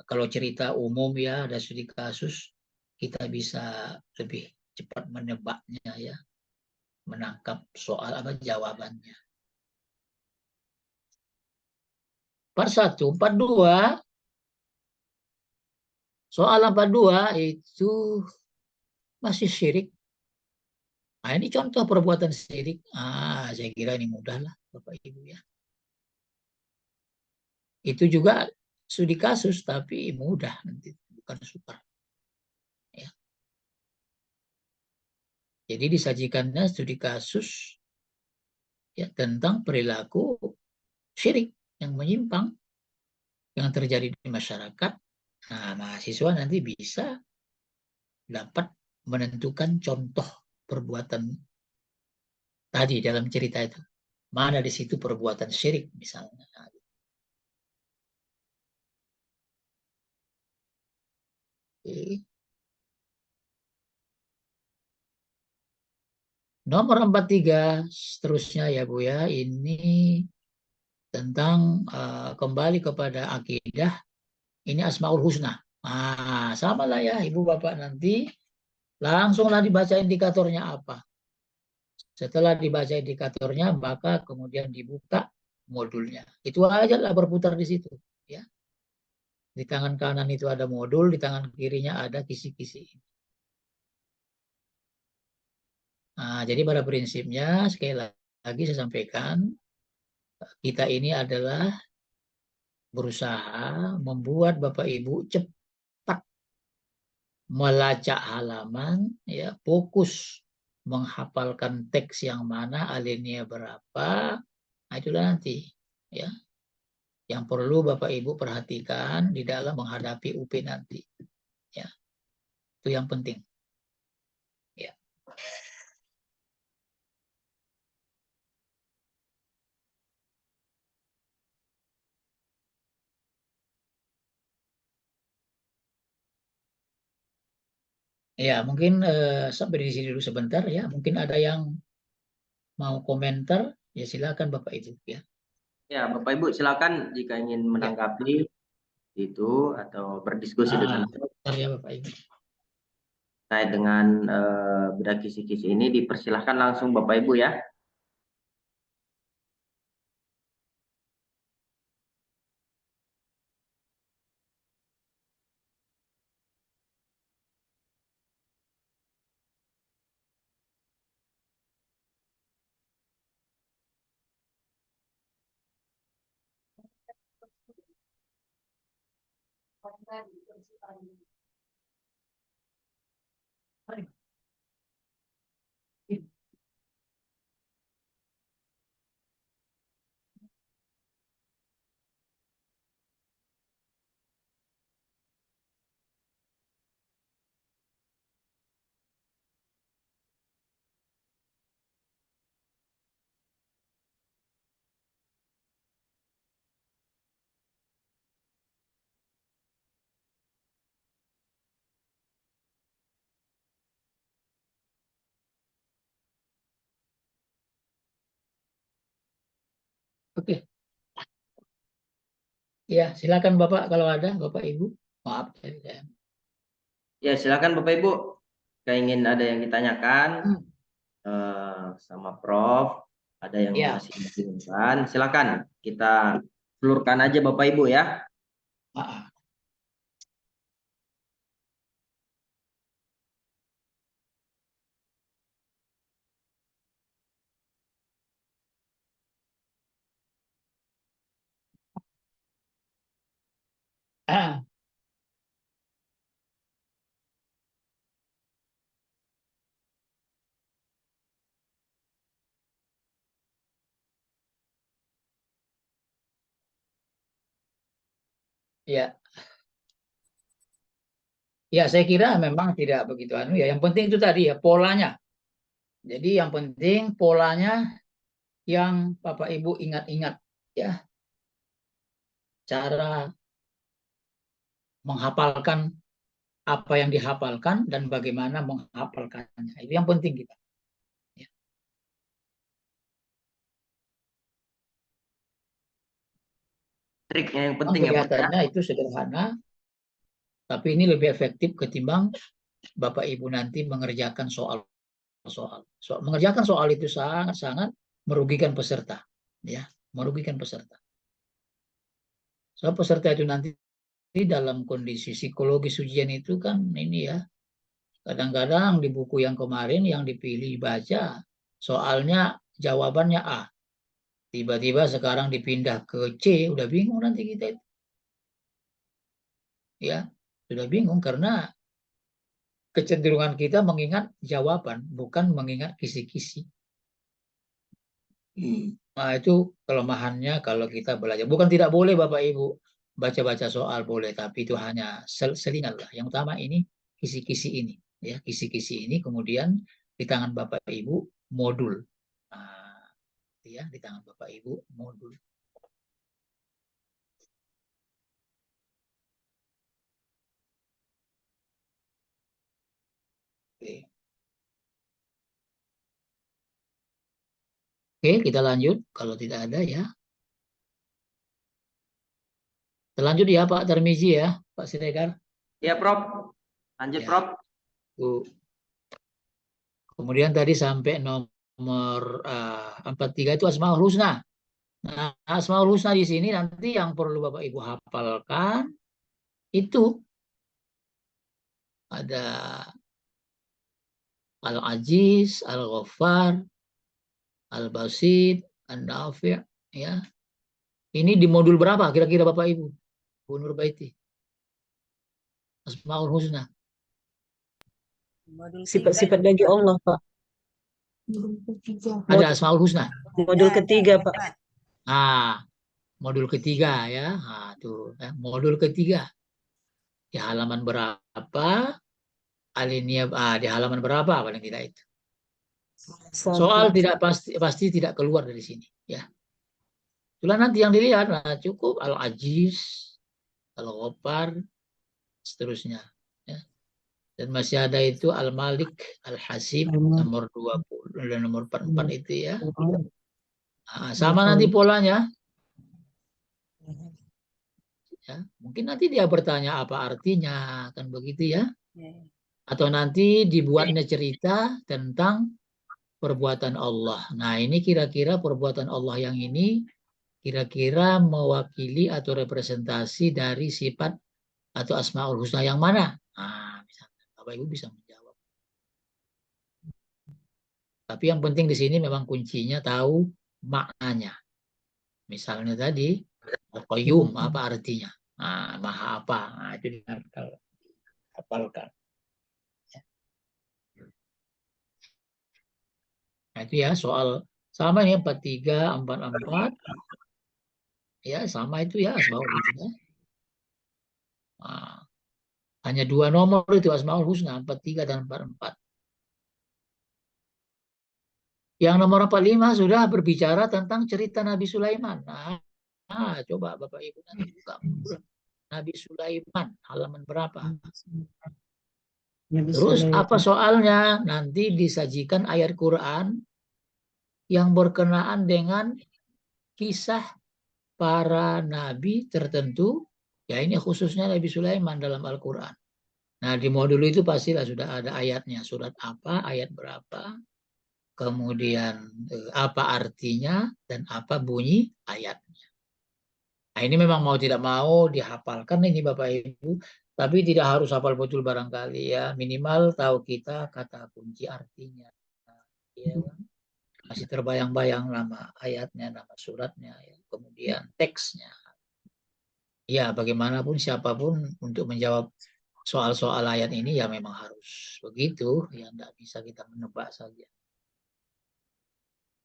kalau cerita umum ya, ada studi kasus, kita bisa lebih cepat menebaknya ya, menangkap soal apa jawabannya. Part 1, 42, soal 42 itu masih syirik. Nah, ini contoh perbuatan syirik. Saya kira ini mudah lah Bapak Ibu ya. Itu juga studi kasus tapi mudah nanti, bukan sukar. Ya. Jadi disajikannya studi kasus ya tentang perilaku syirik yang menyimpang yang terjadi di masyarakat. Nah, mahasiswa nanti bisa dapat menentukan contoh perbuatan tadi dalam cerita itu. Mana di situ perbuatan syirik misalnya. Oke. Nomor 43 seterusnya ya Bu ya, ini tentang kembali kepada akidah, ini Asmaul Husna. Nah, sama lah ya Ibu Bapak nanti langsunglah dibaca indikatornya apa. Setelah dibaca indikatornya, maka kemudian dibuka modulnya. Itu aja lah berputar di situ. Ya. Di tangan kanan itu ada modul, di tangan kirinya ada kisi-kisi. Nah, jadi pada prinsipnya sekali lagi saya sampaikan, kita ini adalah berusaha membuat Bapak Ibu cepat melacak halaman, ya, fokus menghafalkan teks yang mana, alinea berapa, nah itulah nanti, ya, yang perlu Bapak Ibu perhatikan di dalam menghadapi UP nanti, ya, itu yang penting, ya. Ya, mungkin sampai di sini dulu sebentar, ya. Mungkin ada yang mau komentar, ya silakan Bapak Ibu, ya. Ya, Bapak Ibu silakan jika ingin menanggapi itu atau berdiskusi dengan Bentar ya Bapak Ibu. terkait dengan beda kisi-kisi ini, dipersilahkan langsung Bapak Ibu ya. Oke. Ya, silakan Bapak kalau ada, Bapak Ibu. Maaf. Ya, silakan Bapak Ibu. Jika ingin ada yang ditanyakan sama Prof, ada yang Ya. masih dibingungkan, silakan kita telurkan aja Bapak Ibu ya. Ya. Ya, saya kira memang tidak begitu anu ya. Yang penting itu tadi ya polanya. Jadi yang penting polanya yang Bapak Ibu ingat-ingat ya. Cara menghafalkan apa yang dihafalkan dan bagaimana menghafalkannya. Itu yang penting kita. Ya. Triknya yang penting ya Pak. Kelihatannya itu sederhana, tapi ini lebih efektif ketimbang Bapak Ibu nanti mengerjakan soal. Mengerjakan soal itu sangat-sangat merugikan peserta, ya, merugikan peserta. So peserta itu nanti dalam kondisi psikologis ujian itu kan ini ya, kadang-kadang di buku yang kemarin yang dipilih baca soalnya jawabannya A, tiba-tiba sekarang dipindah ke C, udah bingung nanti kita itu, ya, sudah bingung karena kecenderungan kita mengingat jawaban, bukan mengingat kisi-kisi. Nah, itu kelemahannya kalau kita belajar. Bukan tidak boleh Bapak Ibu baca-baca soal, boleh, tapi itu hanya selingan lah. Yang utama ini kisi-kisi ini, ya, kisi-kisi ini kemudian di tangan Bapak Ibu modul. Nah, ya, di tangan Bapak Ibu modul. Oke. Oke, kita lanjut. Kalau tidak ada ya. Terlanjut ya Pak Tarmizi ya, Pak Siregar. Iya Prof. Lanjut Ya. Prof. Kemudian tadi sampai nomor 43 itu Asmaul Husna. Nah, Asmaul Husna di sini nanti yang perlu Bapak Ibu hafalkan itu ada Al-Aziz, Al-Ghaffar, Al-Basit, An-Nafi', ya. Ini di modul berapa kira-kira Bapak Ibu? Bu Nurbaiti. Asmaul Husna. Sifat-sifat bagi Allah, Pak. Ada Asmaul Husna. Modul ketiga, Pak. Nah, modul ketiga ya. Nah, tuh, ya. Modul ketiga. Di halaman berapa? Alinea di halaman berapa paling tidak itu. Soal tidak pasti tidak keluar dari sini ya. Itulah nanti yang dilihat. Nah, cukup Al-Ajiz, Al-Ghaffar, seterusnya ya. Dan masih ada itu Al-Malik, Al-Hasib nomor 20 dan nomor 44 itu ya. Nah, sama nanti polanya. Ya, mungkin nanti dia bertanya apa artinya, kan begitu ya. Atau nanti dibuatnya cerita tentang perbuatan Allah. Nah, ini kira-kira perbuatan Allah yang ini kira-kira mewakili atau representasi dari sifat atau Asmaul Husna yang mana? Nah, misalnya Bapak Ibu bisa menjawab. Tapi yang penting di sini memang kuncinya tahu maknanya. Misalnya tadi Al-Qayyum apa artinya? Nah, maha apa? Nah, itu dihafalkan. Nah, itu ya soal sama ini 43, 44. Ya, sama itu ya Asmaul Husna. Nah, hanya 2 nomor itu Asmaul Husna, 43 dan 44. Yang nomor 45 sudah berbicara tentang cerita Nabi Sulaiman. Nah, coba Bapak Ibu nanti buka Nabi Sulaiman halaman berapa? Terus apa soalnya? Nanti disajikan ayat Quran yang berkenaan dengan kisah para nabi tertentu. Ya ini khususnya Nabi Sulaiman dalam Al-Quran. Nah di modul itu pastilah sudah ada ayatnya. Surat apa, ayat berapa. Kemudian apa artinya dan apa bunyi ayatnya. Nah ini memang mau tidak mau dihafalkan ini Bapak Ibu. Tapi tidak harus hafal betul barangkali ya. Minimal tahu kita kata kunci artinya. Ya, masih terbayang-bayang nama ayatnya, nama suratnya, ya. Kemudian teksnya. Ya bagaimanapun siapapun untuk menjawab soal-soal ayat ini ya memang harus begitu. Ya tidak bisa kita menebak saja.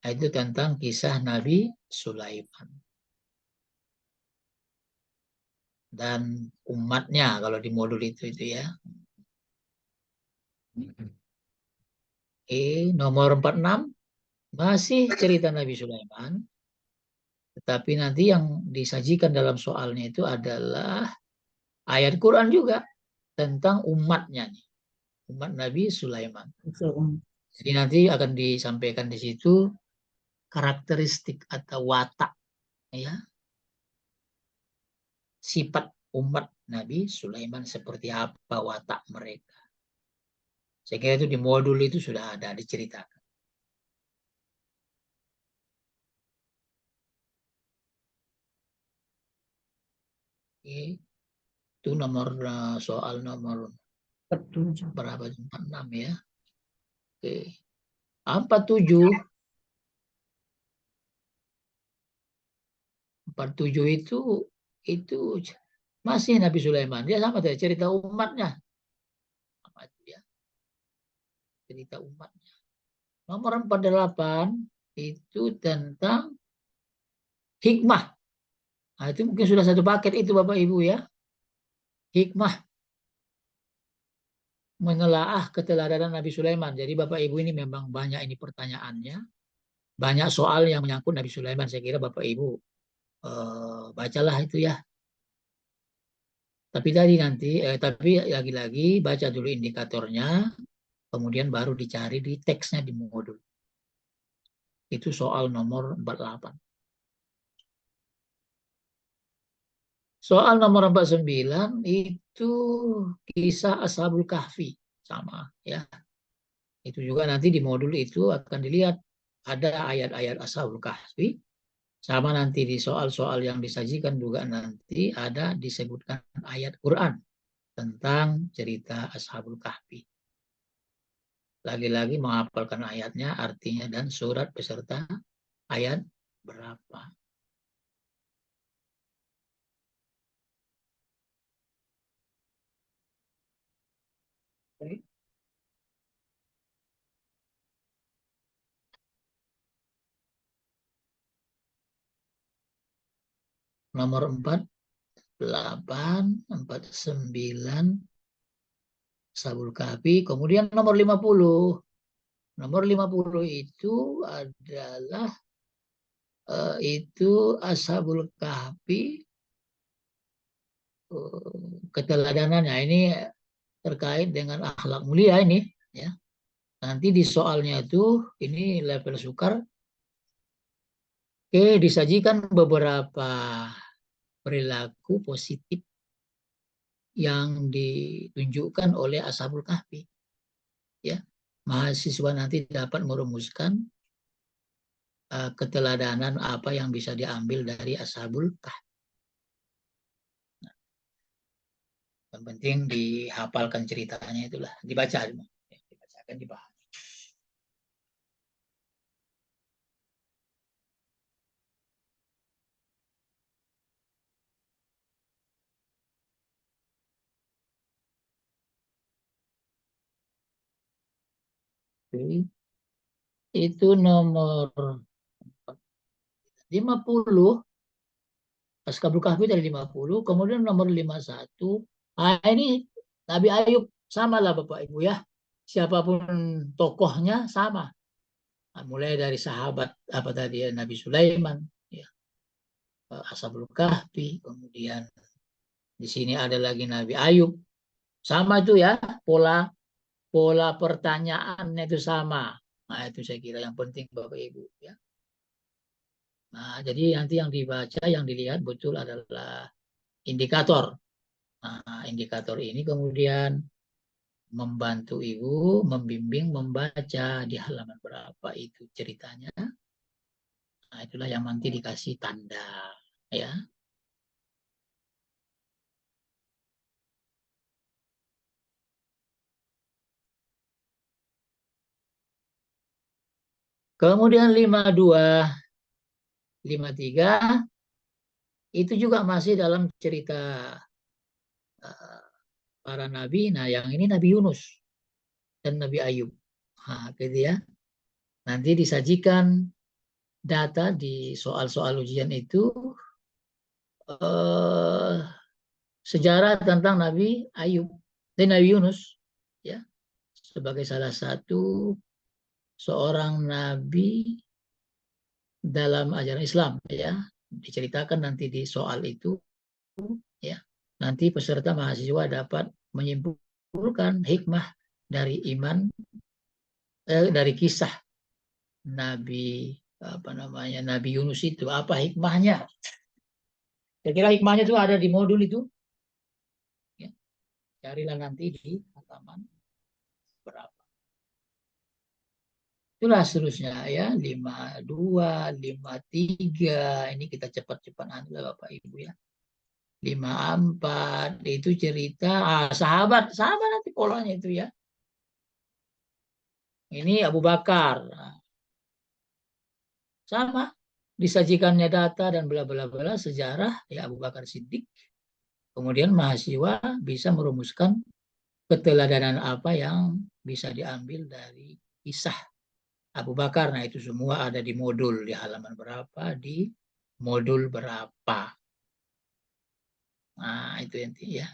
Nah, itu tentang kisah Nabi Sulaiman. Dan umatnya kalau di modul itu ya. Nomor 46 masih cerita Nabi Sulaiman. Tetapi nanti yang disajikan dalam soalnya itu adalah ayat Quran juga tentang umatnya nih. Umat Nabi Sulaiman. Jadi nanti akan disampaikan di situ karakteristik atau watak ya. Sifat umat Nabi Sulaiman seperti apa watak mereka. Saya kira itu di modul itu sudah ada diceritakan. Oke. Itu nomor soal nomor berapa? 46 ya. Oke. 47. 47 itu masih Nabi Sulaiman. Dia sama saja cerita umatnya. Sama itu ya. Cerita umatnya. Nomor 48 itu tentang hikmah. Nah, itu mungkin sudah satu paket itu Bapak Ibu ya. Hikmah menelaah keteladanan Nabi Sulaiman. Jadi Bapak Ibu ini memang banyak ini pertanyaannya. Banyak soal yang menyangkut Nabi Sulaiman. Saya kira Bapak Ibu bacalah itu ya. Tapi lagi-lagi baca dulu indikatornya, kemudian baru dicari di teksnya di modul. Itu soal nomor 48. Soal nomor 49 itu kisah Ashabul Kahfi. Sama ya. Itu juga nanti di modul itu akan dilihat ada ayat-ayat Ashabul Kahfi. Sama nanti di soal-soal yang disajikan juga nanti ada disebutkan ayat Quran tentang cerita Ashabul Kahfi. Lagi-lagi menghafalkan ayatnya, artinya dan surat beserta ayat berapa. nomor 48, 49, Ashabul Kahfi, kemudian nomor 50. Nomor 50 itu adalah itu Ashabul Kahfi, keteladanannya ini terkait dengan akhlak mulia ini, ya. Nanti di soalnya itu ini level sukar. Oke, disajikan beberapa perilaku positif yang ditunjukkan oleh Ashabul Kahfi, ya. Mahasiswa nanti dapat merumuskan keteladanan apa yang bisa diambil dari Ashabul Kahfi. Nah, yang penting dihafalkan ceritanya, itulah dibaca, dibacakan, dibahas. Itu nomor 50, Ashabul Kahfi dari 50, kemudian nomor 51. Nah, ini Nabi Ayub, sama lah Bapak Ibu ya. Siapapun tokohnya sama. Nah, mulai dari sahabat apa tadi ya, Nabi Sulaiman, ya, Ashabul Kahfi, kemudian di sini ada lagi Nabi Ayub. Sama itu ya, pola pertanyaannya itu sama. Nah, itu saya kira yang penting Bapak Ibu ya. Nah, jadi nanti yang dibaca, yang dilihat betul adalah indikator. Nah, indikator ini kemudian membantu Ibu, membimbing, membaca di halaman berapa itu ceritanya. Nah, itulah yang nanti dikasih tanda, ya. Kemudian 52, 53 itu juga masih dalam cerita para nabi. Nah, yang ini Nabi Yunus dan Nabi Ayub. Nah, gitu ya. Nanti disajikan data di soal-soal ujian itu sejarah tentang Nabi Ayub dan Nabi Yunus, ya, sebagai salah satu seorang nabi dalam ajaran Islam, ya. Diceritakan nanti di soal itu, ya. Nanti peserta mahasiswa dapat menyimpulkan hikmah dari iman, dari kisah Nabi Nabi Yunus itu, apa hikmahnya? Kira-kira hikmahnya itu ada di modul itu, ya. Carilah nanti di halaman berapa. Itulah seterusnya ya, 52, 53, ini kita cepat-cepat Bapak Ibu ya. 54 itu cerita sahabat nanti polanya itu ya. Ini Abu Bakar. Sama disajikannya data dan bla bla bla sejarah ya Abu Bakar Siddiq. Kemudian mahasiswa bisa merumuskan keteladanan apa yang bisa diambil dari kisah Abu Bakar. Nah, itu semua ada di modul di halaman berapa, di modul berapa. Nah, itu intinya ya.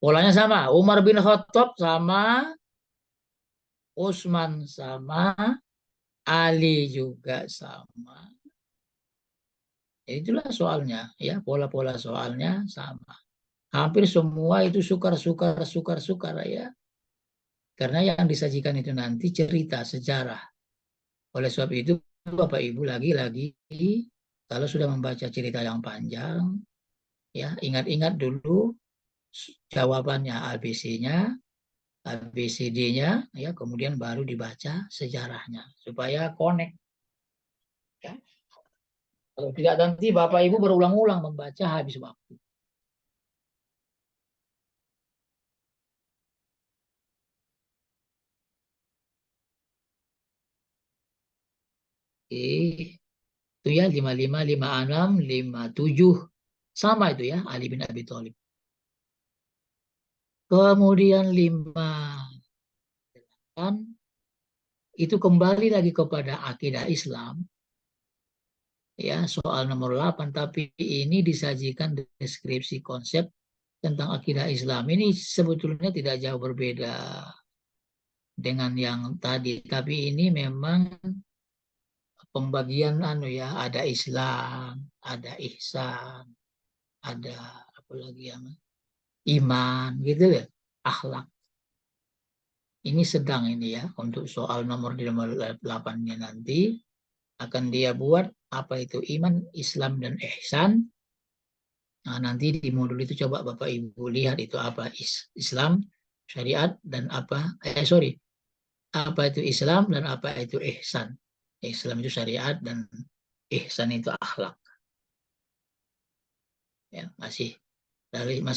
Polanya sama, Umar bin Khattab sama, Utsman sama, Ali juga sama. Ya, itulah soalnya ya, pola-pola soalnya sama. Hampir semua itu sukar ya. Karena yang disajikan itu nanti cerita sejarah. Oleh sebab itu Bapak Ibu lagi-lagi kalau sudah membaca cerita yang panjang, ya ingat-ingat dulu jawabannya ABC-nya, ABCD-nya, ya kemudian baru dibaca sejarahnya supaya connect. Ya. Kalau tidak nanti Bapak Ibu berulang-ulang membaca habis waktu. Oke. Itu ya 55, 56, 57. Sama itu ya Ali bin Abi Thalib. Kemudian 58 itu kembali lagi kepada akidah Islam. ya soal nomor 8, tapi ini disajikan deskripsi konsep tentang akidah Islam. Ini sebetulnya tidak jauh berbeda dengan yang tadi, tapi ini memang pembagian ya, ada Islam, ada ihsan, ada apa lagi yang iman gitu ya, akhlak. Ini sedang ini ya, untuk soal nomor 8-nya nanti akan dia buat apa itu iman, Islam, dan ihsan. Nah, nanti di modul itu coba Bapak Ibu lihat itu apa Islam, syariat, dan apa itu Islam dan apa itu ihsan. Islam itu syariat dan ihsan itu akhlak. Ya, masih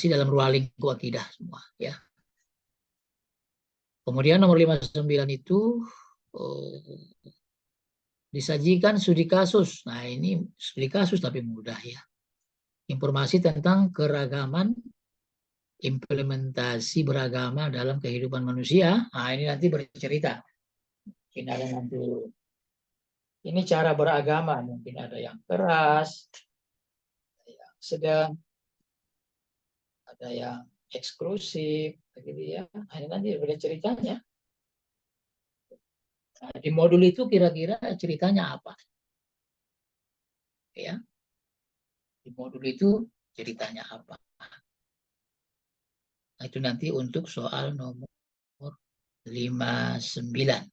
dalam ruang lingkup akidah semua ya. Kemudian nomor 59 itu disajikan studi kasus. Nah, ini studi kasus tapi mudah ya. Informasi tentang keragaman implementasi beragama dalam kehidupan manusia. Nah, ini nanti bercerita. Mungkin ada nanti ini cara beragama, mungkin ada yang keras, ada yang sedang, ada yang eksklusif, gitu ya. Nah, ini nanti berceritanya. Nah, di modul itu kira-kira ceritanya apa? Ya, di modul itu ceritanya apa? Nah, itu nanti untuk soal nomor 59.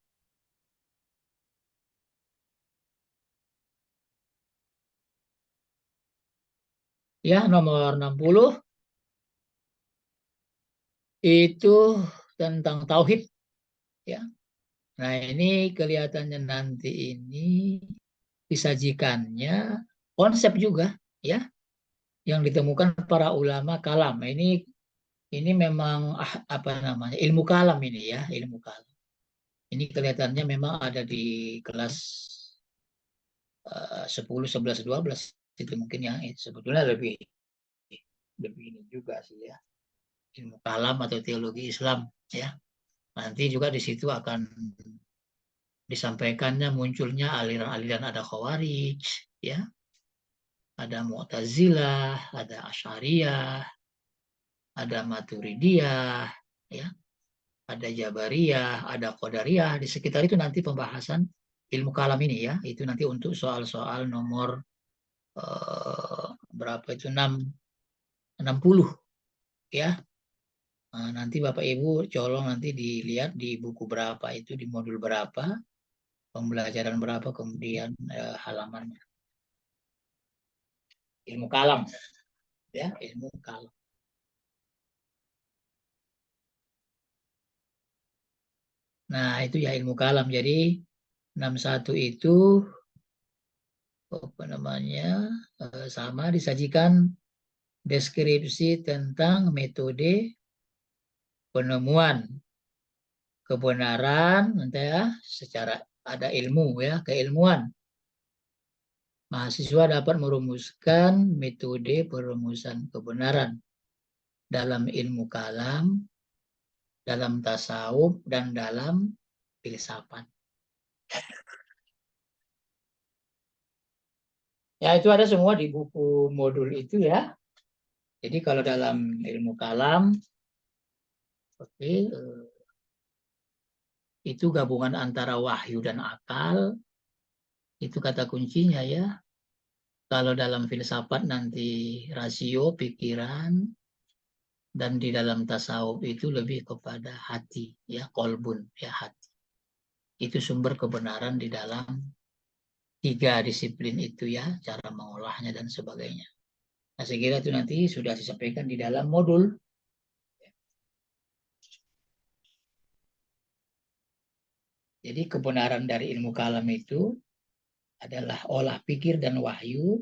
Ya, nomor 60 itu tentang tauhid ya. Nah, ini kelihatannya nanti ini disajikannya konsep juga ya yang ditemukan para ulama kalam. Nah, ini memang apa namanya? Ilmu kalam ini ya, ilmu kalam. Ini kelihatannya memang ada di kelas 10, 11, 12 itu mungkin ya. Sebetulnya lebih ini juga sih ya. Ilmu kalam atau teologi Islam ya. Nanti juga di situ akan disampaikannya munculnya aliran-aliran, ada Khawarij ya, ada Mu'tazilah, ada Asy'ariyah, ada Maturidiyah ya, ada Jabariyah, ada Qadariyah. Di sekitar itu nanti pembahasan ilmu kalam ini ya. Itu nanti untuk soal-soal nomor berapa itu 60 ya. Nah, nanti Bapak Ibu colong nanti dilihat di buku berapa itu, di modul berapa, pembelajaran berapa, kemudian halamannya. Ilmu kalam ya, ilmu kalam. Nah, itu ya ilmu kalam. Jadi 61 itu apa namanya? Sama disajikan deskripsi tentang metode penemuan kebenaran nanti ya, secara ada ilmu ya, keilmuan. Mahasiswa dapat merumuskan metode perumusan kebenaran dalam ilmu kalam, dalam tasawuf, dan dalam filsafat. Ya, itu ada semua di buku modul itu ya. Jadi kalau dalam ilmu kalam, itu gabungan antara wahyu dan akal, itu kata kuncinya ya. Kalau dalam filsafat nanti rasio, pikiran, dan di dalam tasawuf itu lebih kepada hati, ya, kolbun, ya, hati. Itu sumber kebenaran di dalam 3 disiplin itu ya, cara mengolahnya dan sebagainya. Nah, saya kira itu nanti sudah disampaikan di dalam modul. Jadi kebenaran dari ilmu kalam itu adalah olah pikir dan wahyu.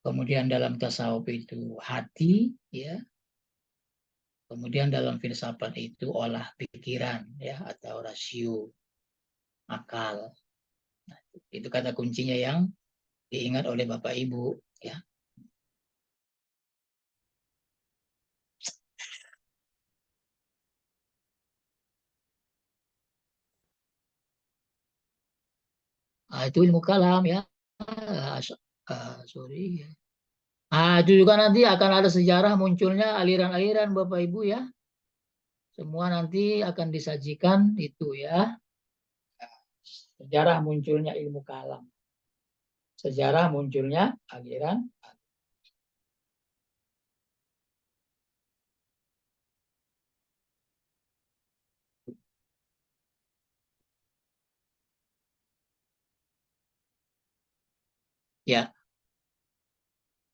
Kemudian dalam tasawuf itu hati, ya. Kemudian dalam filsafat itu olah pikiran, ya, atau rasio, akal. Nah, itu kata kuncinya yang diingat oleh Bapak Ibu, ya. Nah, itu ilmu kalam, ya. Sorry. Itu juga nanti akan ada sejarah munculnya aliran-aliran Bapak Ibu ya. Semua nanti akan disajikan itu ya. Sejarah munculnya ilmu kalam. Sejarah munculnya aliran. Ya.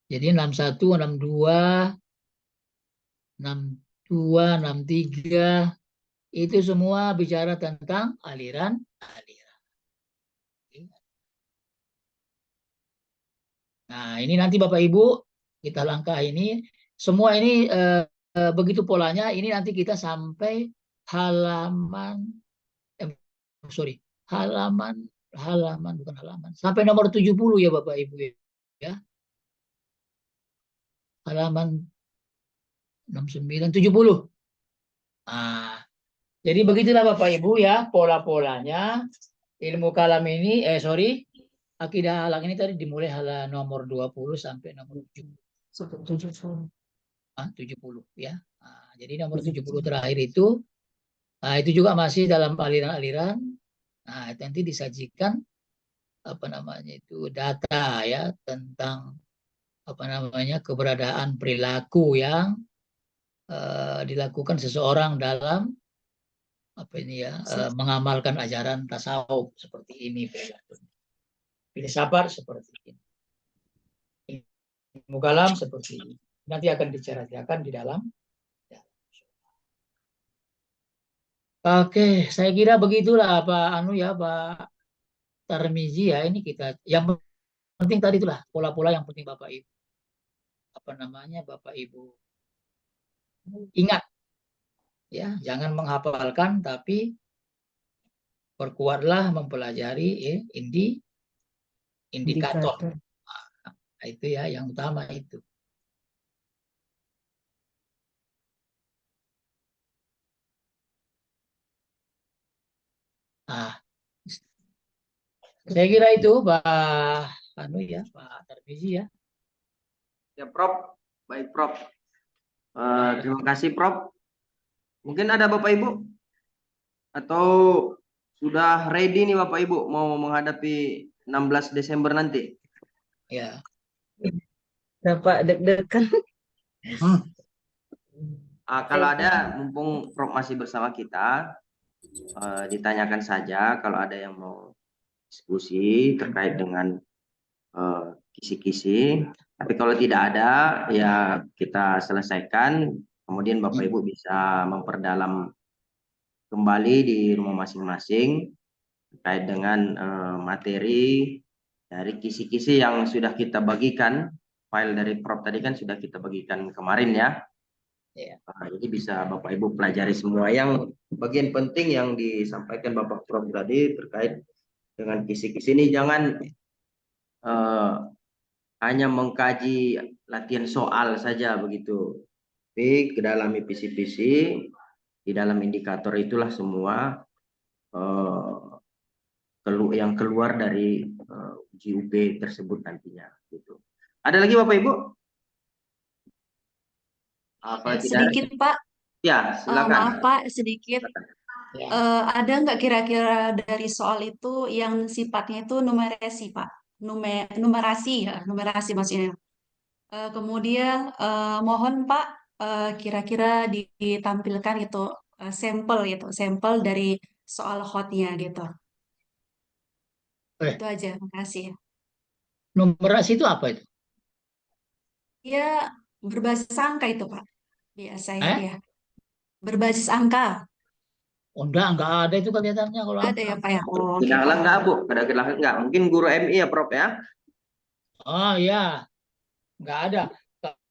Jadi 61, 62, 62, 63 itu semua bicara tentang aliran. Nah, ini nanti Bapak Ibu kita langkah ini semua ini begitu polanya ini nanti kita sampai halaman sorry, halaman bukan halaman. Sampai nomor 70 ya Bapak Ibu ya. Halaman 69 70. Nah, jadi begitulah Bapak Ibu ya pola-polanya ilmu kalam ini akidah akhlak ini tadi dimulai nomor 20 sampai nomor 70. 70 ya. Nah, jadi nomor 70 terakhir itu itu juga masih dalam aliran-aliran. Nah, itu nanti disajikan data ya tentang keberadaan perilaku yang dilakukan seseorang dalam mengamalkan ajaran tasawuf seperti ini perilaku. Filsafat seperti ini. Ilmu kalam seperti ini. Nanti akan diceritakan di dalam. Oke, saya kira begitulah Pak Tarmizi ya. Ini kita yang penting tadi itulah pola-pola yang penting Bapak Ibu. Bapak Ibu ingat ya, jangan menghafalkan tapi perkuatlah mempelajari indikator. Nah, itu ya yang utama itu. Nah, saya kira itu Pak Tarmizi ya. Ya Prof, baik Prof. Terima kasih Prof. Mungkin ada Bapak Ibu atau sudah ready nih Bapak Ibu mau menghadapi 16 Desember nanti? Ya. Bapak deg-degan. Kalau ada, mumpung Prof masih bersama kita, ditanyakan saja kalau ada yang mau diskusi terkait dengan kisi-kisi. Tapi kalau tidak ada, ya kita selesaikan. Kemudian Bapak Ibu bisa memperdalam kembali di rumah masing-masing terkait dengan materi dari kisi-kisi yang sudah kita bagikan. File dari Prof tadi kan sudah kita bagikan kemarin ya. Nah, jadi bisa Bapak Ibu pelajari semua. Yang bagian penting yang disampaikan Bapak Prof tadi terkait dengan kisi-kisi ini, jangan hanya mengkaji latihan soal saja begitu. Tapi ke dalam visi-visi, di dalam indikator itulah semua yang keluar dari uji UB tersebut nantinya. Gitu. Ada lagi Bapak Ibu? Sedikit Pak. Ya, silakan. Maaf Pak, sedikit. Ada nggak kira-kira dari soal itu yang sifatnya itu numerasi Pak? Numerasi maksudnya. Kemudian mohon Pak kira-kira ditampilkan itu sampel dari soal hotnya gitu. Itu aja, makasih. Numerasi itu apa itu? Ya berbasis angka itu Pak. Biasanya dia berbasis angka. Oh, enggak ada itu kelihatannya kalau Ada ya Pak ya. Oh, Tidak enggak Bu, enggak. Mungkin guru MI ya Prof ya. Oh ya, enggak ada.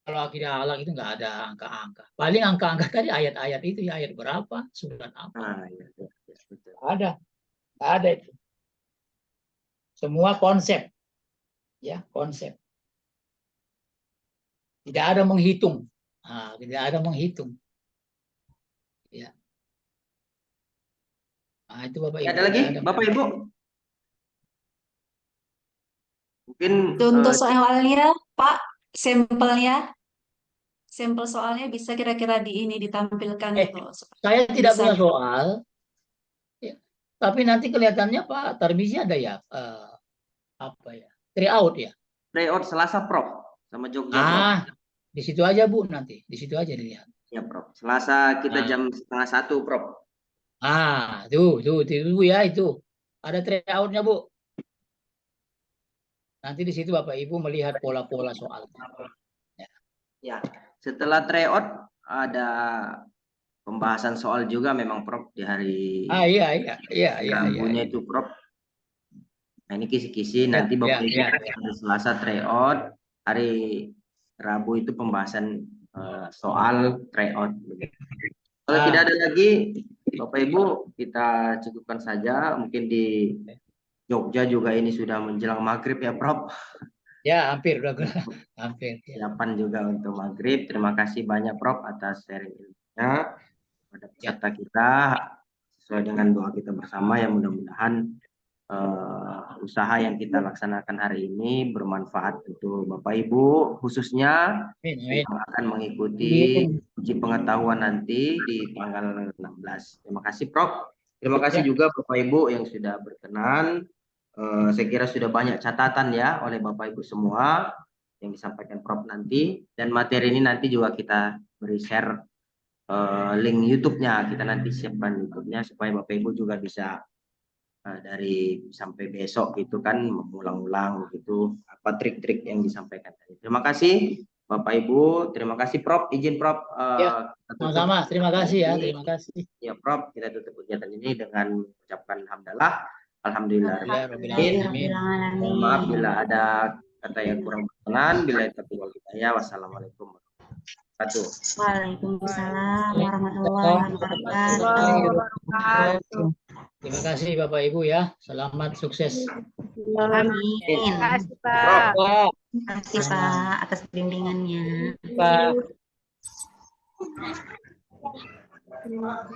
Kalau akidah akhlak itu enggak ada angka-angka. Paling angka-angka tadi ayat-ayat itu ya, ayat berapa, surat apa. Ya, betul. Enggak ada itu. Semua konsep. Ya, konsep. Tidak ada menghitung. Tidak ada menghitung. Ya. Itu Bapak Ibu. Ada lagi Bapak Ibu? Mungkin Contoh soalnya, Pak, sampelnya, sampel soalnya bisa kira-kira di ini ditampilkan Eh, gitu. saya tidak Bisa. punya soal, ya. Tapi nanti kelihatannya Pak Tarmizi ada ya, apa ya, tryout ya. tryout Selasa, Prof. Sama Jogja, Prof. Di situ aja Bu nanti, di situ aja dilihat. Ya, Prof. Selasa kita Nah. jam 12:30, Prof. Tuh ya itu. Ada tryoutnya Bu. Nanti di situ Bapak Ibu melihat pola-pola soal. Ya, setelah tryout ada pembahasan soal juga memang, Prof, di hari Iya. Rabunya itu, Prof. Nah, ini kisi-kisi nanti Bapak Ibu hari Selasa tryout, hari Rabu itu pembahasan soal tryout. Kalau tidak ada lagi, Bapak Ibu, kita cukupkan saja. Mungkin di Jogja juga ini sudah menjelang maghrib ya, Prof. Ya, hampir udah hampir. Silapan juga untuk maghrib. Terima kasih banyak, Prof, atas sharing ilmunya pada peserta kita. Sesuai dengan doa kita bersama, yang mudah-mudahan usaha yang kita laksanakan hari ini bermanfaat untuk Bapak Ibu, khususnya yang akan mengikuti uji pengetahuan nanti di tanggal 16. Terima kasih, Prof. Terima kasih juga Bapak Ibu yang sudah berkenan. Saya kira sudah banyak catatan ya oleh Bapak Ibu semua yang disampaikan Prof nanti, dan materi ini nanti juga kita beri share link YouTube-nya, kita nanti siapkan YouTube-nya supaya Bapak Ibu juga bisa dari sampai besok gitu kan mengulang-ulang gitu apa trik-trik yang disampaikan tadi. Terima kasih Bapak Ibu, terima kasih Prof. Izin Prof. Sama-sama, terima kasih ya, terima kasih. Ya Prof, kita tutup kegiatan ini dengan mengucapkan hamdalah, alhamdulillah. Mohon maaf bila ada kata yang kurang berkenan, bila itu hidayah. Wassalamualaikum warahmatullahi wabarakatuh. Waalaikumsalam warahmatullahi wabarakatuh. Terima kasih Bapak Ibu ya. Selamat sukses. Amin. Terima kasih Pak. Terima kasih Pak atas bimbingannya. Pak.